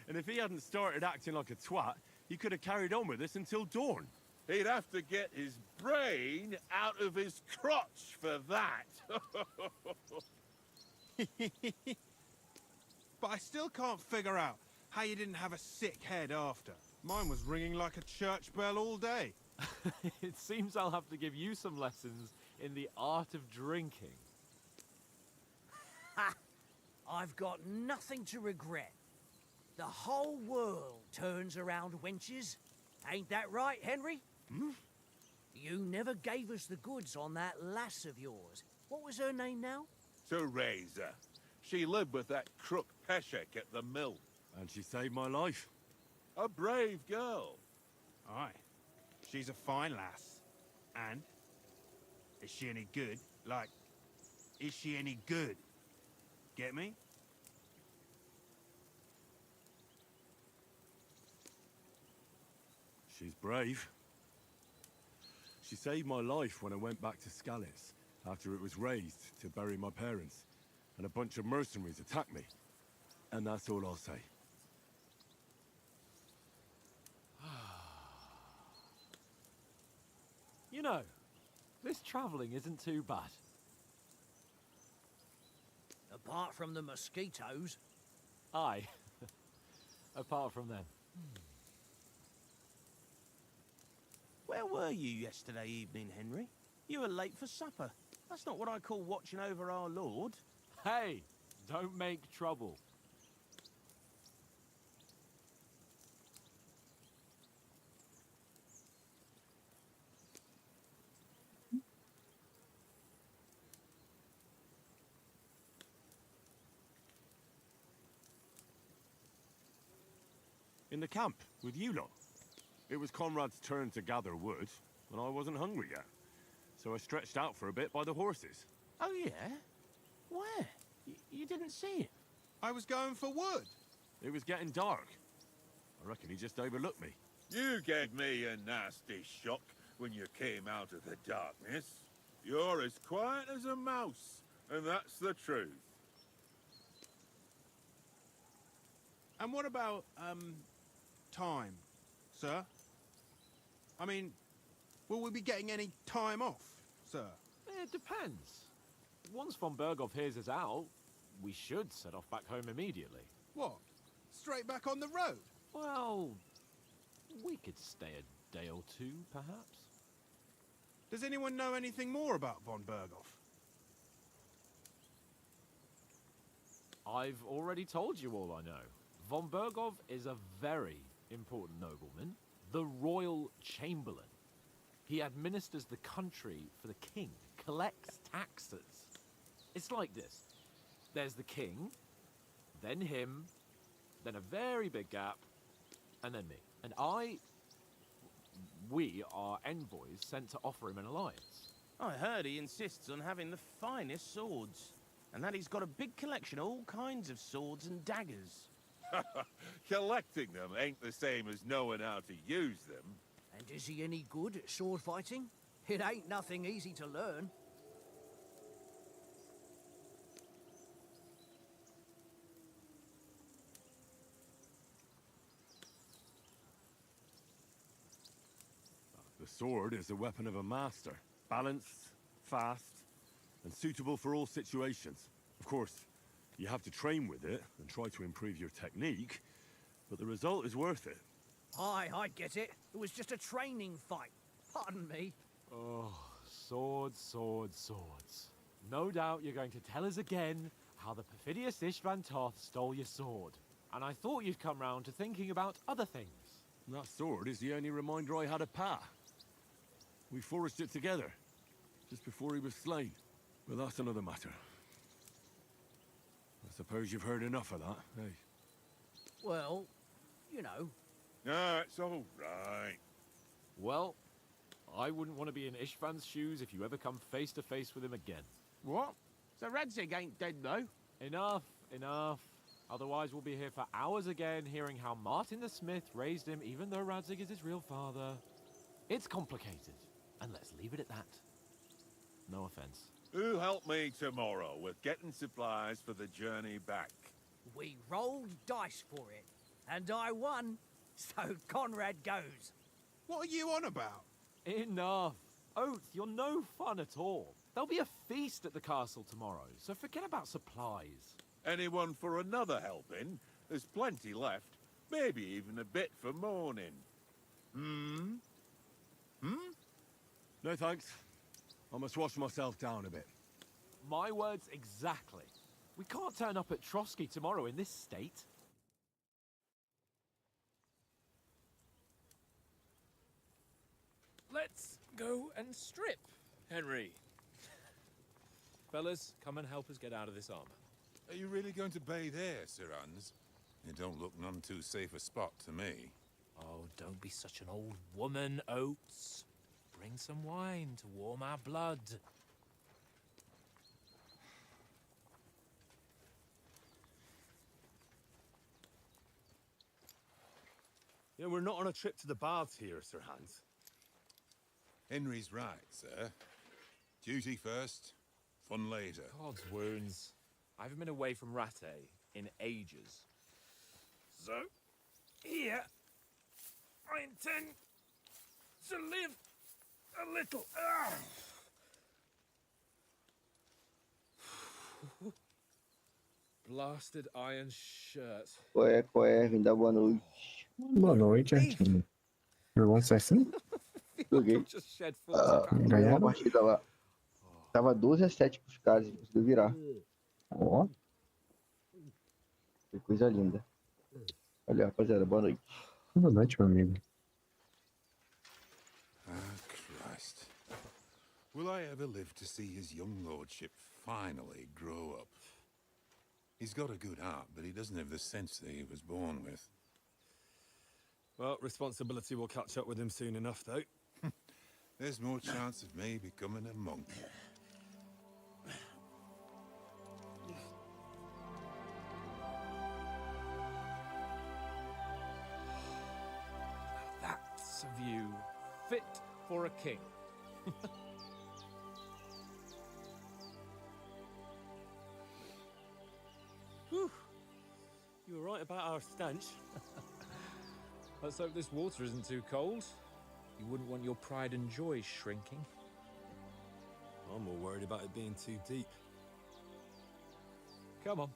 And if he hadn't started acting like a twat, he could have carried on with us until dawn. He'd have to get his brain out of his crotch for that. But I still can't figure out how you didn't have a sick head after. Mine was ringing like a church bell all day. It seems I'll have to give you some lessons in the art of drinking. Ha! I've got nothing to regret. The whole world turns around wenches. Ain't that right, Henry? Hmm? You never gave us the goods on that lass of yours. What was her name now? Teresa. She lived with that crook Peshek at the mill. And she saved my life. A brave girl. Aye. She's a fine lass. And? Is she any good? Like, is she any good? Get me? She's brave. She saved my life when I went back to Scallis after it was razed to bury my parents, and a bunch of mercenaries attacked me. And that's all I'll say. You know, this travelling isn't too bad. Apart from the mosquitoes. Aye. Apart from them. Where were you yesterday evening, Henry? You were late for supper. That's not what I call watching over our Lord. Hey, don't make trouble. In the camp, with you lot. It was Conrad's turn to gather wood, and I wasn't hungry yet. So I stretched out for a bit by the horses. Oh, yeah? Where? You didn't see it? I was going for wood. It was getting dark. I reckon he just overlooked me. You gave me a nasty shock when you came out of the darkness. You're as quiet as a mouse, and that's the truth. And what about, time, sir? I mean, will we be getting any time off, sir? It depends. Once von Berghoff hears us out, we should set off back home immediately. What? Straight back on the road? Well, we could stay a day or two, perhaps. Does anyone know anything more about von Berghoff? I've already told you all I know. Von Berghoff is a very important nobleman, the Royal Chamberlain. He administers the country for the king, collects taxes. It's like this. There's the king, then him, then a very big gap, and then me. And we are envoys sent to offer him an alliance. I heard he insists on having the finest swords, and that he's got a big collection of all kinds of swords and daggers. Collecting them ain't the same as knowing how to use them. And is he any good at sword fighting? It ain't nothing easy to learn. The sword is the weapon of a master. Balanced, fast, and suitable for all situations. Of course, you have to train with it and try to improve your technique, but the result is worth it. Aye, I get it. It was just a training fight. Pardon me. Oh, swords, swords, swords. No doubt you're going to tell us again how the perfidious Istvan Toth stole your sword. And I thought you'd come round to thinking about other things. That sword is the only reminder I had of Pa. We forged it together, just before he was slain. But that's another matter. I suppose you've heard enough of that, eh? Well, you know. No, it's all right. Well, I wouldn't want to be in Istvan's shoes if you ever come face to face with him again. What? So Radzig ain't dead, though? Enough, enough. Otherwise we'll be here for hours again hearing how Martin the Smith raised him even though Radzig is his real father. It's complicated, and let's leave it at that. No offense. Who helped me tomorrow with getting supplies for the journey back? We rolled dice for it, and I won, so Conrad goes. What are you on about? Enough. Oath, you're no fun at all. There'll be a feast at the castle tomorrow, so forget about supplies. Anyone for another helping? There's plenty left. Maybe even a bit for morning. Hmm? No thanks. I must wash myself down a bit. My words exactly. We can't turn up at Trotsky tomorrow in this state. Let's go and strip, Henry. Fellas, come and help us get out of this armor. Are you really going to bathe here, Sir Hans? It don't look none too safe a spot to me. Oh, don't be such an old woman, Oates. Bring some wine to warm our blood. You know, we're not on a trip to the baths here, Sir Hans. Henry's right, sir. Duty first, fun later. God's wounds. I haven't been away from Rattay in ages. So, here, I intend to live a little. Blasted iron shirt. Qual é? Me dá boa noite. Boa noite, Artinho. Jogou um CS5? Joguei. Just shed force of Uma Ganharam? partida lá. Tava 12-7 pros caras, conseguiu virar. Ó, Que coisa linda. Olha, rapaziada, boa noite. boa noite, meu amigo. Ah, Christ. Will I ever live to see his young lordship finally grow up? He's got a good heart, but he doesn't have the sense that he was born with. Well, responsibility will catch up with him soon enough, though. There's more chance of me becoming a monk. That's a view fit for a king. Whew. You were right about our stench. Let's hope this water isn't too cold. You wouldn't want your pride and joy shrinking. I'm more worried about it being too deep. Come on.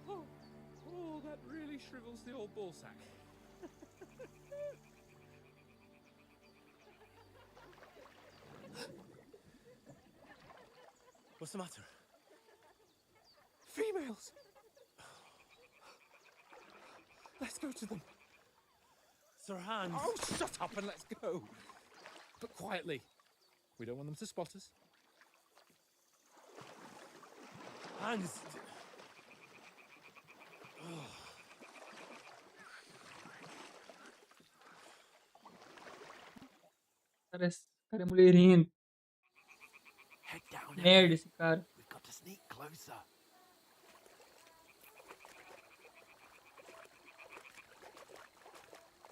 Oh, that really shrivels the old ball sack. What's the matter? Females! Let's go to them. Sir Hans. Oh, shut up and let's go. But quietly. We don't want them to spot us. Hans. Cara é mulherengo. Head down. Merda esse cara. We've got to sneak closer.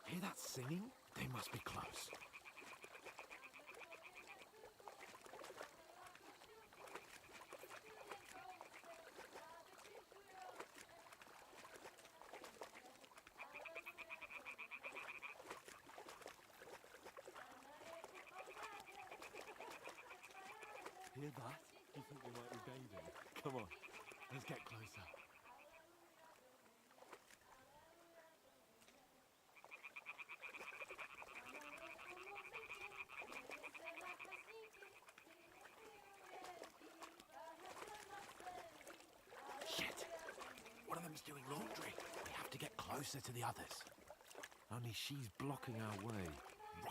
Hear that singing? They must be close. Hear that? You think we might be bathing? Come on, let's get closer. Shit! One of them's doing laundry. We have to get closer to the others. Only she's blocking our way,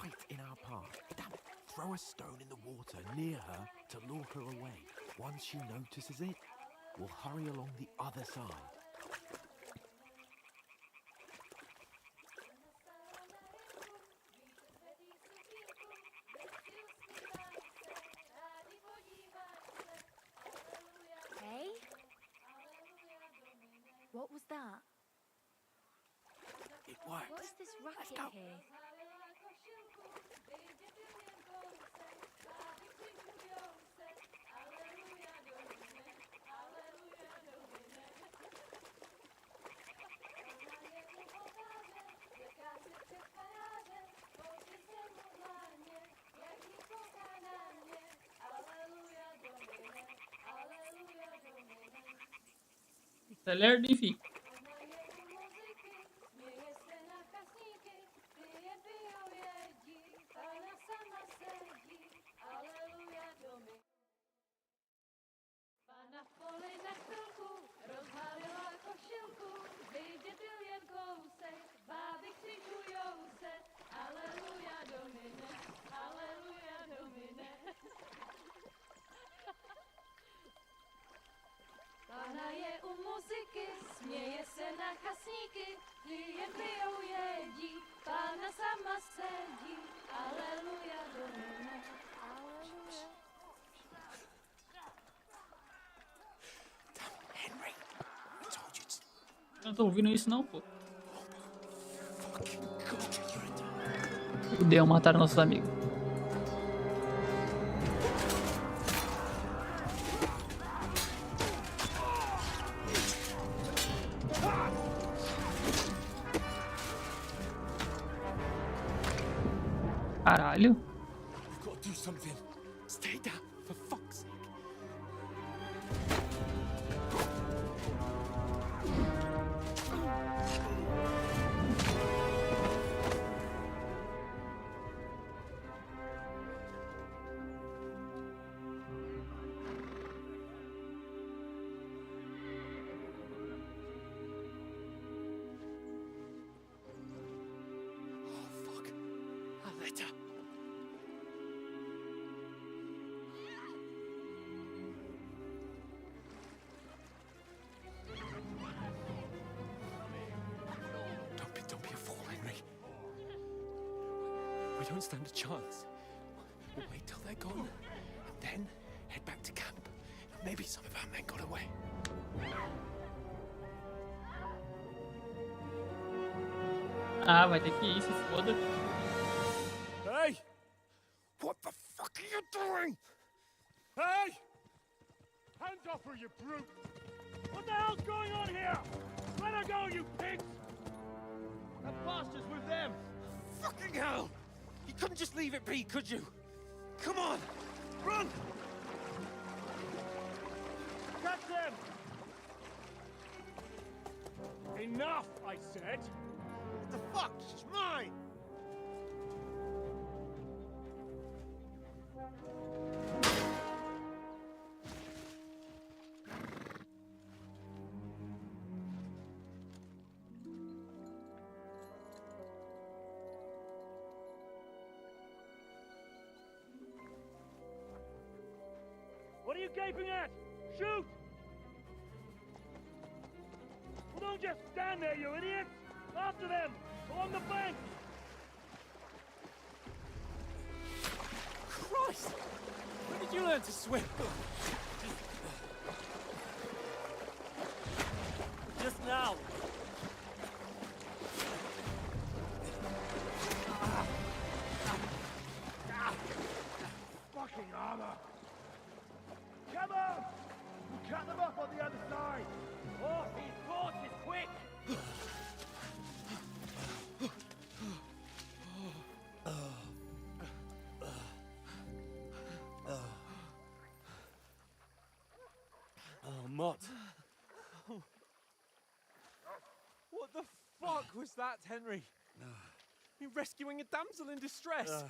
right in our path. Damn it! Throw a stone in the water near her to lure her away. Once she notices it, we'll hurry along the other side. Hey? What was that? It works. What is this racket go. here? Celerde, enfim. Eu não tô ouvindo isso não, pô. Fudeu, mataram nossos amigos. Caralho. We've got to do something. Stay down, for fuck's sake. Oh, fuck. A letter. Don't be a fool, Henry. We don't stand a chance. We'll wait till they're gone, and then head back to camp. Maybe some of our men got away. Ah, vai ter que ir, se foda. Hey! What the fuck are you doing? Hey! Hands off her, you brute! What the hell's going on here? Let her go, you pigs! That bastard's with them! Fucking hell! You couldn't just leave it be, could you? Come on! Run! Catch them! Enough, I said! What the fuck? She's mine! What are you gaping at? Shoot! Well, don't just stand there, you idiots! After them! Along the bank! Christ! When did you learn to swim? Just now. Fucking armor! Come on! We'll cut them off on the other side! Oh, these horses, quick! Oh, Mott. What the fuck was that, Henry? You rescuing a damsel in distress?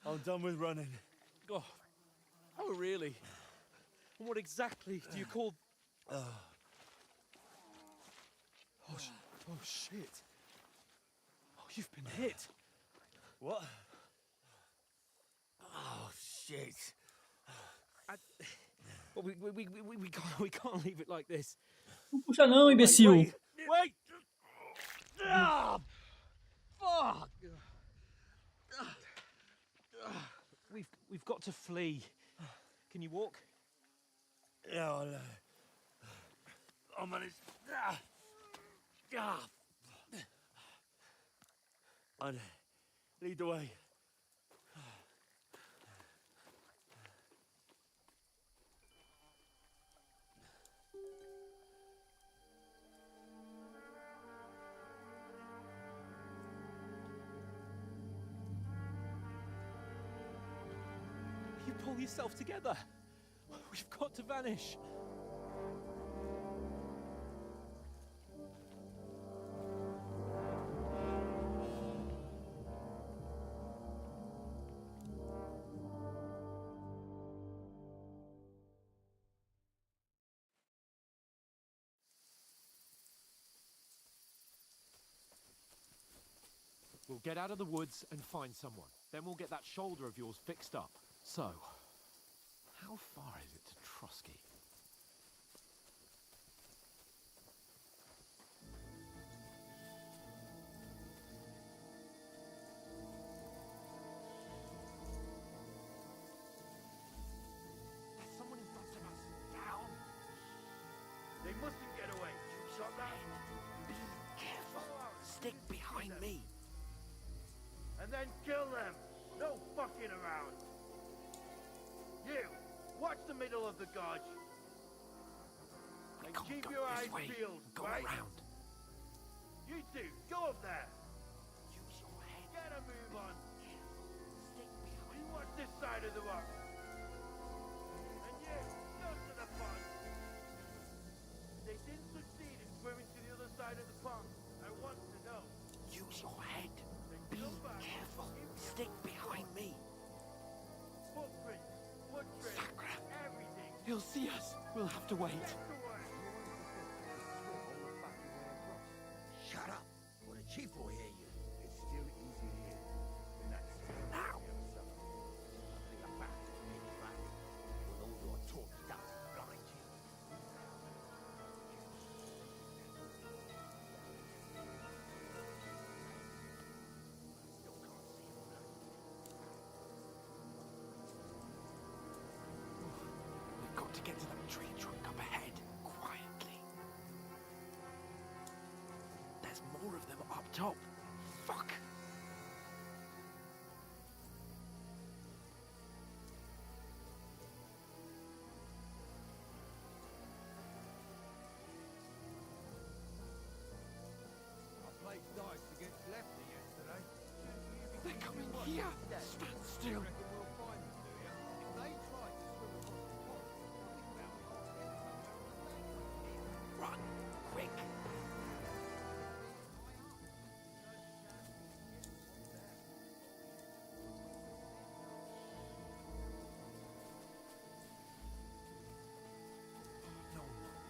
I'm done with running. Oh, really? And what exactly do you call... Oh, shit. Oh, you've been hit. What? Oh, shit. Well, we can't leave it like this. Não puxa não, imbecil. Wait! Ah, fuck! We've got to flee. Can you walk? Yeah, I'll manage. I'd lead the way. You pull yourself together. We've got to vanish. We'll get out of the woods and find someone. Then we'll get that shoulder of yours fixed up. So, how far is it to Trotsky? There's someone in front of us. Down! They mustn't get away. Then kill them. No fucking around. You, watch the middle of the gorge. And keep your eyes peeled, right? Around. You two, go up there. Use your head. Get a move on. Stick behind. You watch this side of the rock. And you, go to the pond. They didn't succeed in swimming to the other side of the pond. I want to know. Use your head. Be careful. Stick behind me. Footprints, footprints, everything. He'll see us. We'll have to wait. Shut up, or the chief will hear you. It's still easy here. And that's Now! Nothing about it, in fact. When all your talk does is blind you. Still can't see all that. We've got to get to that tree trunk up ahead, quietly. There's more of them up top. Fuck! I played dice against Lefty yesterday. They're coming here! Stand still! Reckon we'll find them, do you? If they try to swim across the pond, they'll be bound to get somewhere. Run! Quick! No,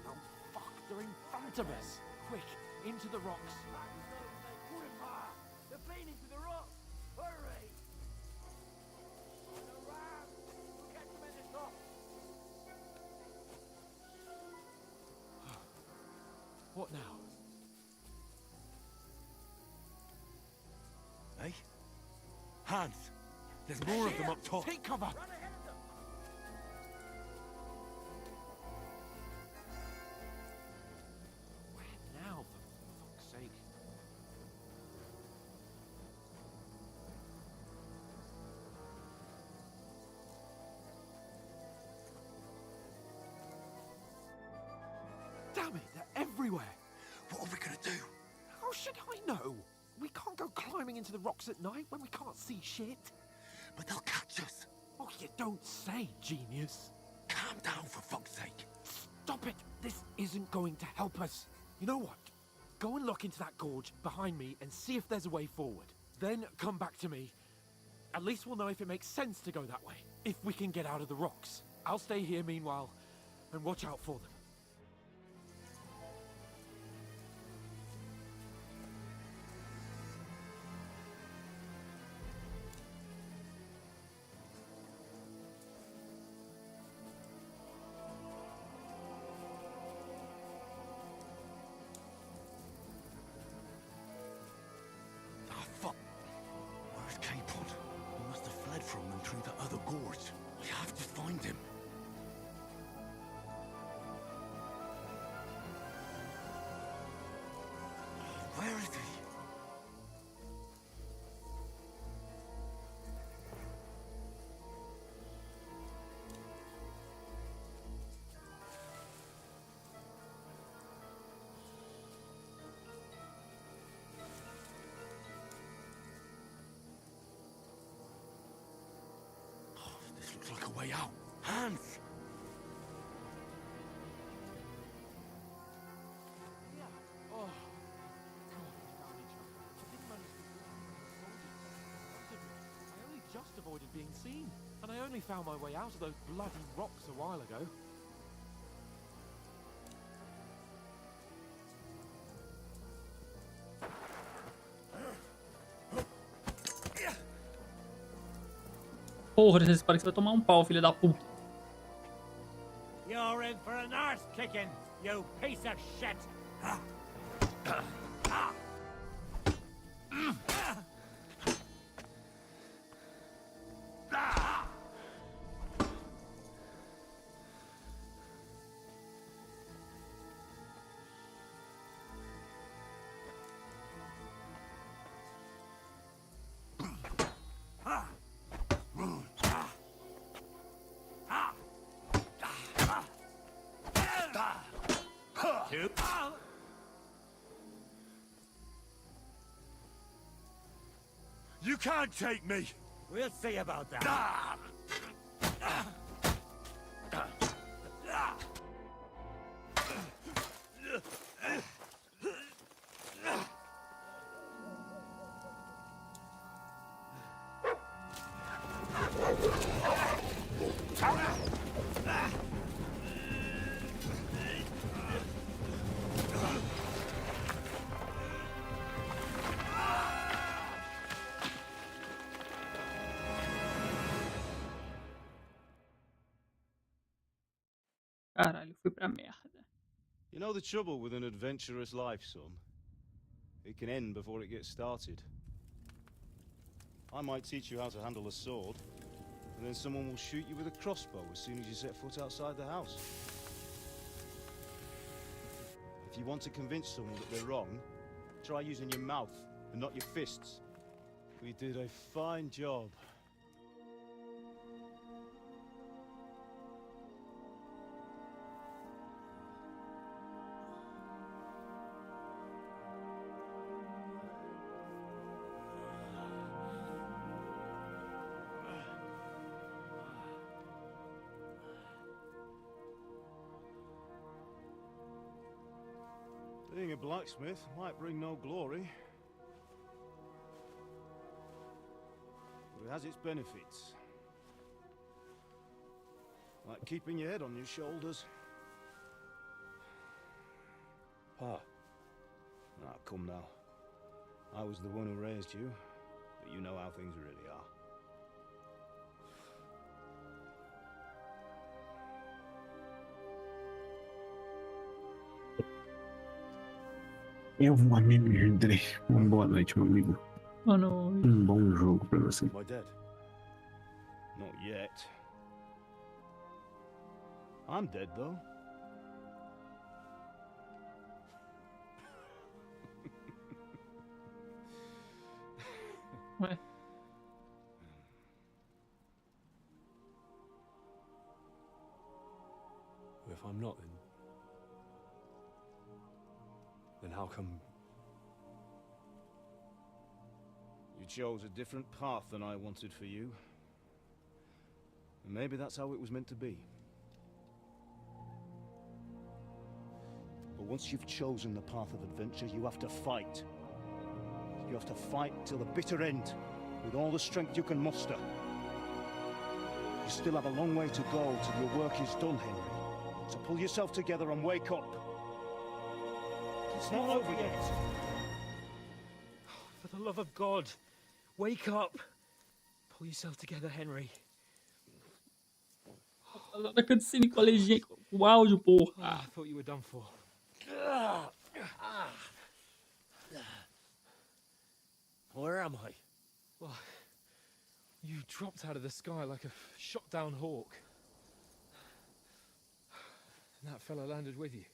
no, fuck! They're in front of us! Quick! Into the rocks! They're playing into the rock! Hurry! On the ram! Catch them at the top! What now? Hey? Hans! There's more of them up top. Take cover! Run ahead of them! Where now, for fuck's sake? Damn it, they're everywhere! What are we gonna do? How should I know? We can't go climbing into the rocks at night when we can't see shit. But they'll catch us. Oh, you don't say, genius. Calm down, for fuck's sake. Stop it! This isn't going to help us. You know what? Go and look into that gorge behind me and see if there's a way forward. Then come back to me. At least we'll know if it makes sense to go that way. If we can get out of the rocks. I'll stay here meanwhile and watch out for them. Ah, fuck. Where's Capon? He must have fled from them through the other gorge. We have to find him. Where is he? This looks like a way out. Hans! Oh, God, we found each other. I didn't manage to walk from the soldiers. I only just avoided being seen, and I only found my way out of those bloody rocks a while ago. Porra, vocês parecem que você vai tomar um pau, filha da puta. You're in for an arse kicking, you piece of shit! You can't take me! We'll see about that. Caralho, fui pra merda. You know the trouble with an adventurous life, son? It can end before it gets started. I might teach you how to handle a sword, and then someone will shoot you with a crossbow as soon as you set foot outside the house. If you want to convince someone that they're wrong, try using your mouth and not your fists. We did a fine job. Being a blacksmith might bring no glory, but it has its benefits. Like keeping your head on your shoulders. Pa. Ah, come now. I was the one who raised you, but you know how things really are. Eu vou me perder. Uma boa noite, meu amigo. Boa noite. Bom jogo pra você. Am I dead? Not yet. I'm dead, though. Ué. If I'm not, then how come... You chose a different path than I wanted for you. And maybe that's how it was meant to be. But once you've chosen the path of adventure, you have to fight. You have to fight till the bitter end, with all the strength you can muster. You still have a long way to go till your work is done, Henry. So pull yourself together and wake up. It's not over yet. For the love of God, wake up. Pull yourself together, Henry. Da cutscene com a legenda, com o áudio, porra. I thought you were done for. Where am I? Well, you dropped out of the sky like a shot-down hawk. And that fella landed with you.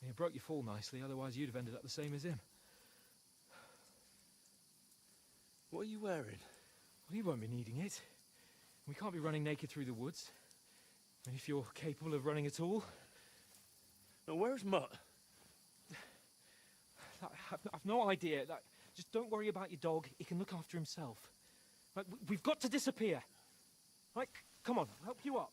You broke your fall nicely, otherwise you'd have ended up the same as him. What are you wearing? Well, you won't be needing it. We can't be running naked through the woods. And if you're capable of running at all... Now, where's Mutt? I've no idea. Just don't worry about your dog. He can look after himself. Right, we've got to disappear. Right, come on, I'll help you up.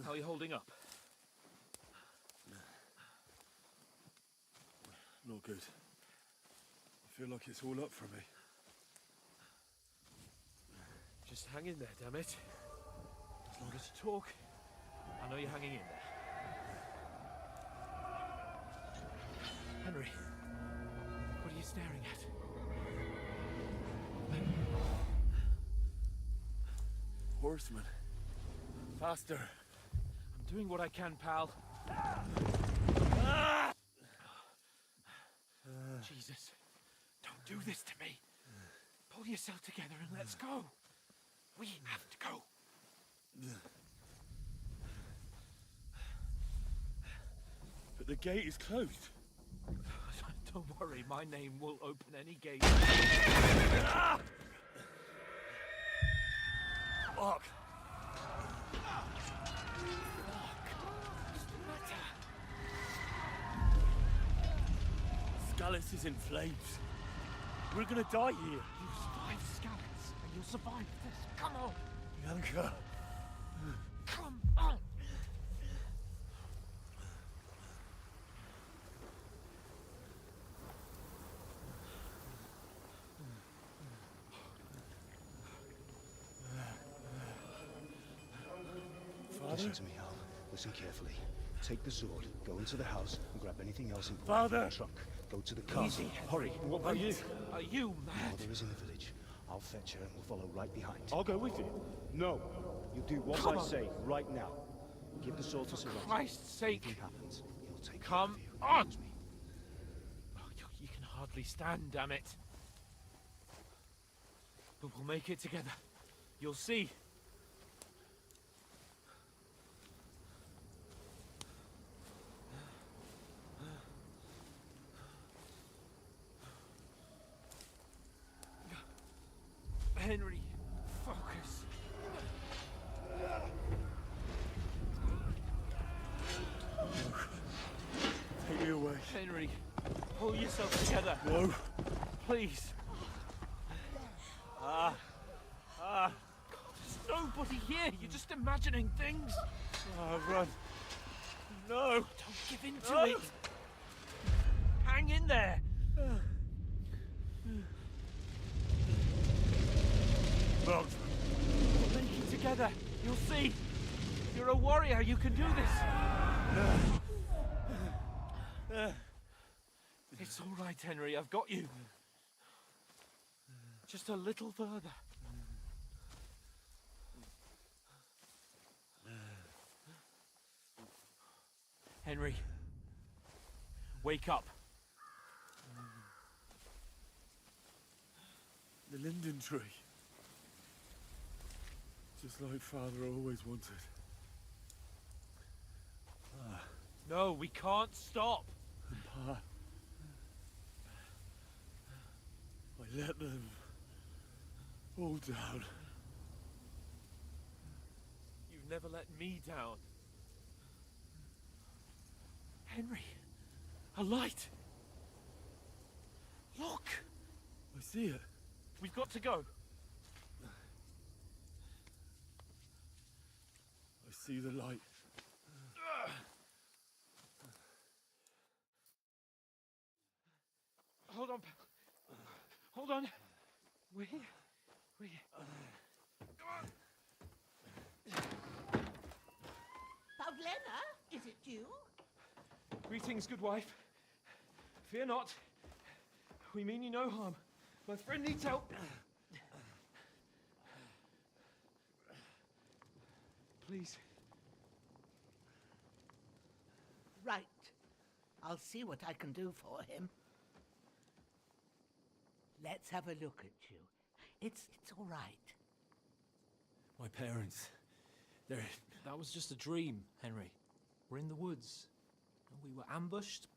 How are you holding up? Not good. I feel like it's all up for me. Just hang in there, damn it. As long as you talk, I know you're hanging in there. Henry, what are you staring at? Horseman. Faster. I'm doing what I can, pal. Jesus. do this to me. Pull yourself together and let's go. We have to go. But the gate is closed. Don't worry, my name will open any gate. Fuck. Scallis is in flames. We're gonna die here. You survive Scallis, and you'll survive this. Come on. Bianca. Come on. Listen to me, Al. Listen carefully. Take the sword, go into the house, and grab anything else important Father! in the trunk. Go to the castle. Easy. Hurry. What about you? Are you mad? Mother is in the village. I'll fetch her and we'll follow right behind. I'll go with you. No. You do what Come I on. say right now. Give the sword to Sir Roger. Christ's sake. Anything happens, he'll take Come care of you. on. Trust me. Oh, you can hardly stand, damn it. But we'll make it together. You'll see. Henry, focus. Take me away. Henry, pull yourself together. No. Please. There's nobody here. You're just imagining things. Run. No. Don't give in to it. Hang in there. Mount. We'll make it together. You'll see. You're a warrior. You can do this. It's all right, Henry. I've got you. Just a little further. Henry, wake up. The linden tree. Just like Father always wanted. No, we can't stop. And Pa. I let them all down. You've never let me down. Henry, a light. Look. I see it. We've got to go. I see the light. Hold on, pal. Hold on. We're here. We're here. Pavlena, is it you? Greetings, good wife. Fear not. We mean you no harm. My friend needs help. Please. Right. I'll see what I can do for him. Let's have a look at you. It's all right. My parents. They're... That was just a dream, Henry. We're in the woods. We were ambushed,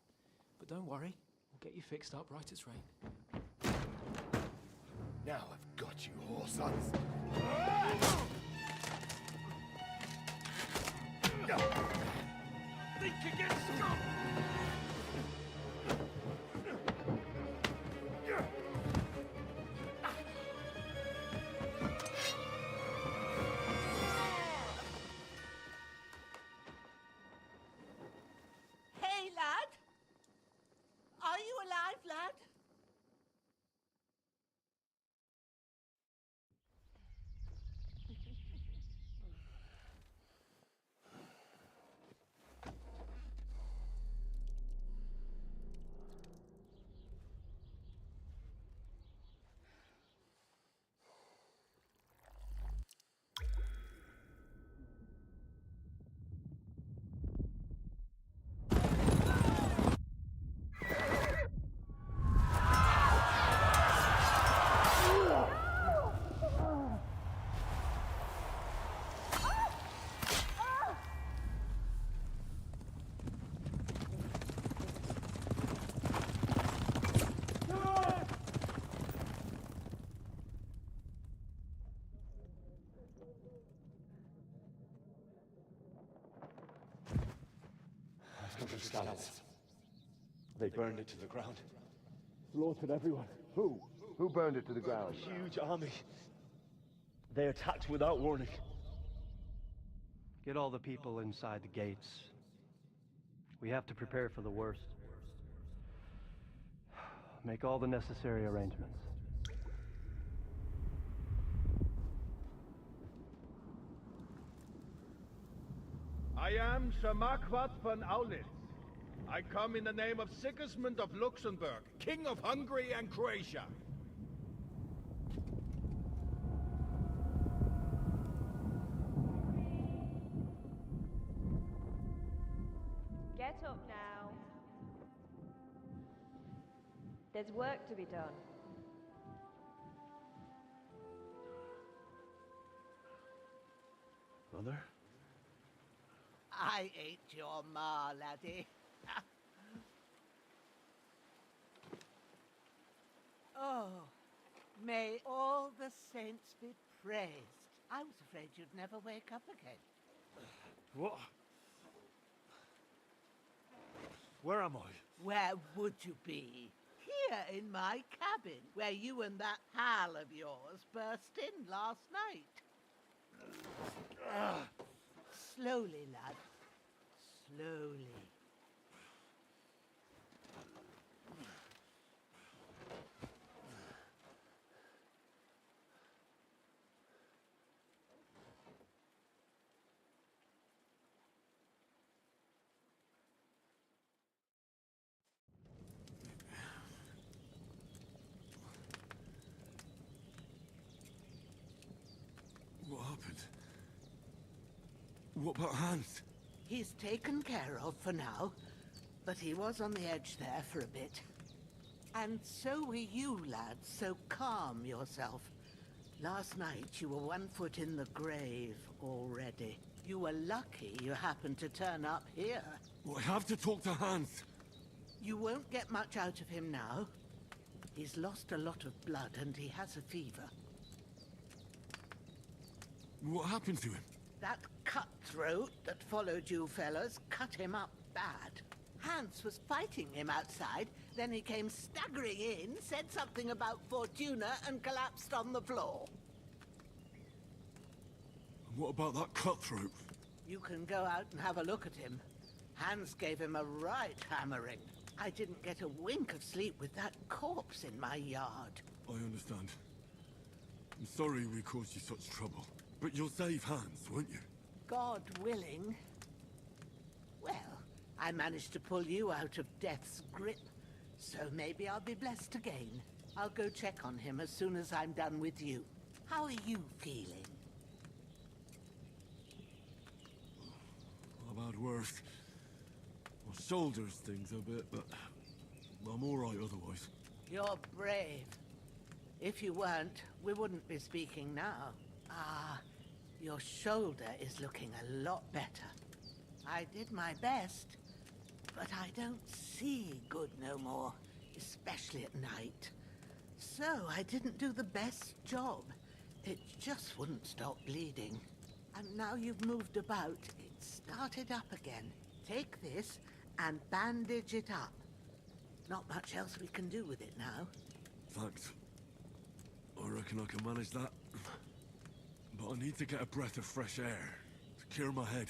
but don't worry. We'll get you fixed up right as rain. Now I've got you, whore sons. Think again, scum! Hey, lad! Are you alive, lad? soldiers' scallops. They burned it to the ground. Slaughtered everyone. Who? Who burned it to the ground? A huge army. They attacked without warning. Get all the people inside the gates. We have to prepare for the worst. Make all the necessary arrangements. I am Sir Marquardt von Aulitz. I come in the name of Sigismund of Luxembourg, King of Hungary and Croatia. Get up now. There's work to be done. Mother? I ain't your ma, laddie. Oh, may all the saints be praised. I was afraid you'd never wake up again. What? Where am I? Where would you be? Here in my cabin, where you and that pal of yours burst in last night. Slowly, lad. Slowly. What happened? What about Hans? He's taken care of for now, but he was on the edge there for a bit. And so were you, lad, so calm yourself. Last night you were 1 foot in the grave already. You were lucky you happened to turn up here. Well, I have to talk to Hans. You won't get much out of him now. He's lost a lot of blood and he has a fever. What happened to him? That cutthroat that followed you fellas cut him up bad. Hans was fighting him outside, then he came staggering in, said something about Fortuna, and collapsed on the floor. And what about that cutthroat? You can go out and have a look at him. Hans gave him a right hammering. I didn't get a wink of sleep with that corpse in my yard. I understand. I'm sorry we caused you such trouble. But you'll save Hans, won't you? God willing. Well, I managed to pull you out of death's grip, so maybe I'll be blessed again. I'll go check on him as soon as I'm done with you. How are you feeling? I've had worse. My shoulders stings a bit, but I'm all right otherwise. You're brave. If you weren't, we wouldn't be speaking now. Ah, your shoulder is looking a lot better. I did my best, but I don't see good no more, especially at night. So I didn't do the best job. It just wouldn't stop bleeding. And now you've moved about, it started up again. Take this and bandage it up. Not much else we can do with it now. Thanks. I reckon I can manage that. But I need to get a breath of fresh air to clear my head.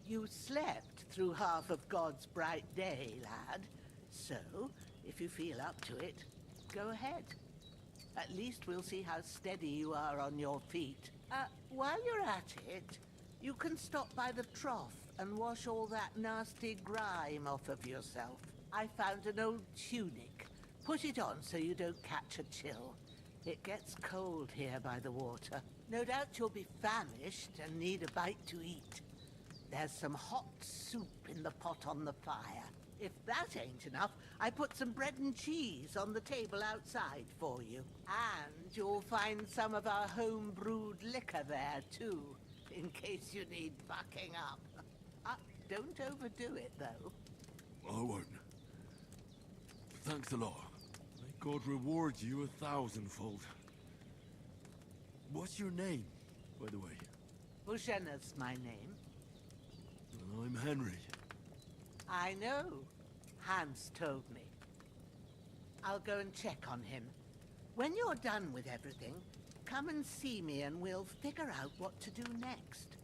You slept through half of God's bright day, lad. So, if you feel up to it, go ahead. At least we'll see how steady you are on your feet. While you're at it, you can stop by the trough and wash all that nasty grime off of yourself. I found an old tunic. Put it on so you don't catch a chill. It gets cold here by the water. No doubt you'll be famished and need a bite to eat. There's some hot soup in the pot on the fire. If that ain't enough, I put some bread and cheese on the table outside for you. And you'll find some of our home-brewed liquor there, too, in case you need bucking up. Don't overdo it, though. I won't. Thanks a lot. May God reward you 1,000-fold. What's your name, by the way? Bushenna's my name. I'm Henry. I know. Hans told me. I'll go and check on him. When you're done with everything, come and see me and we'll figure out what to do next.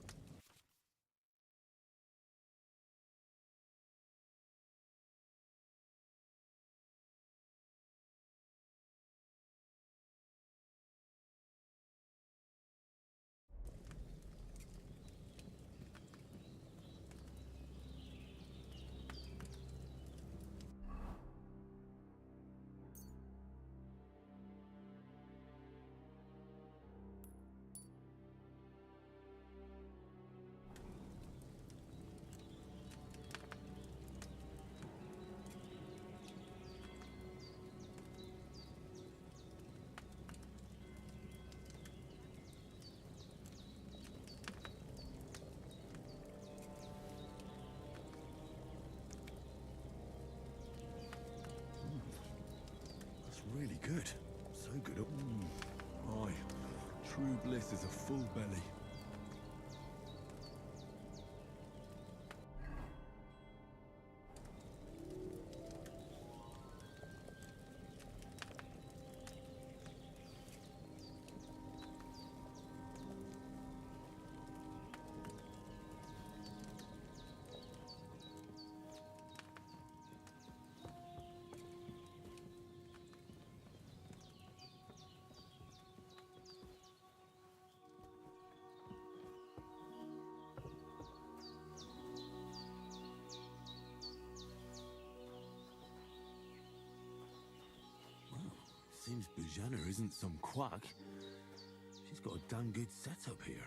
That's really good. So good. Aye. True bliss is a full belly. Seems Bujana isn't some quack. She's got a damn good setup here.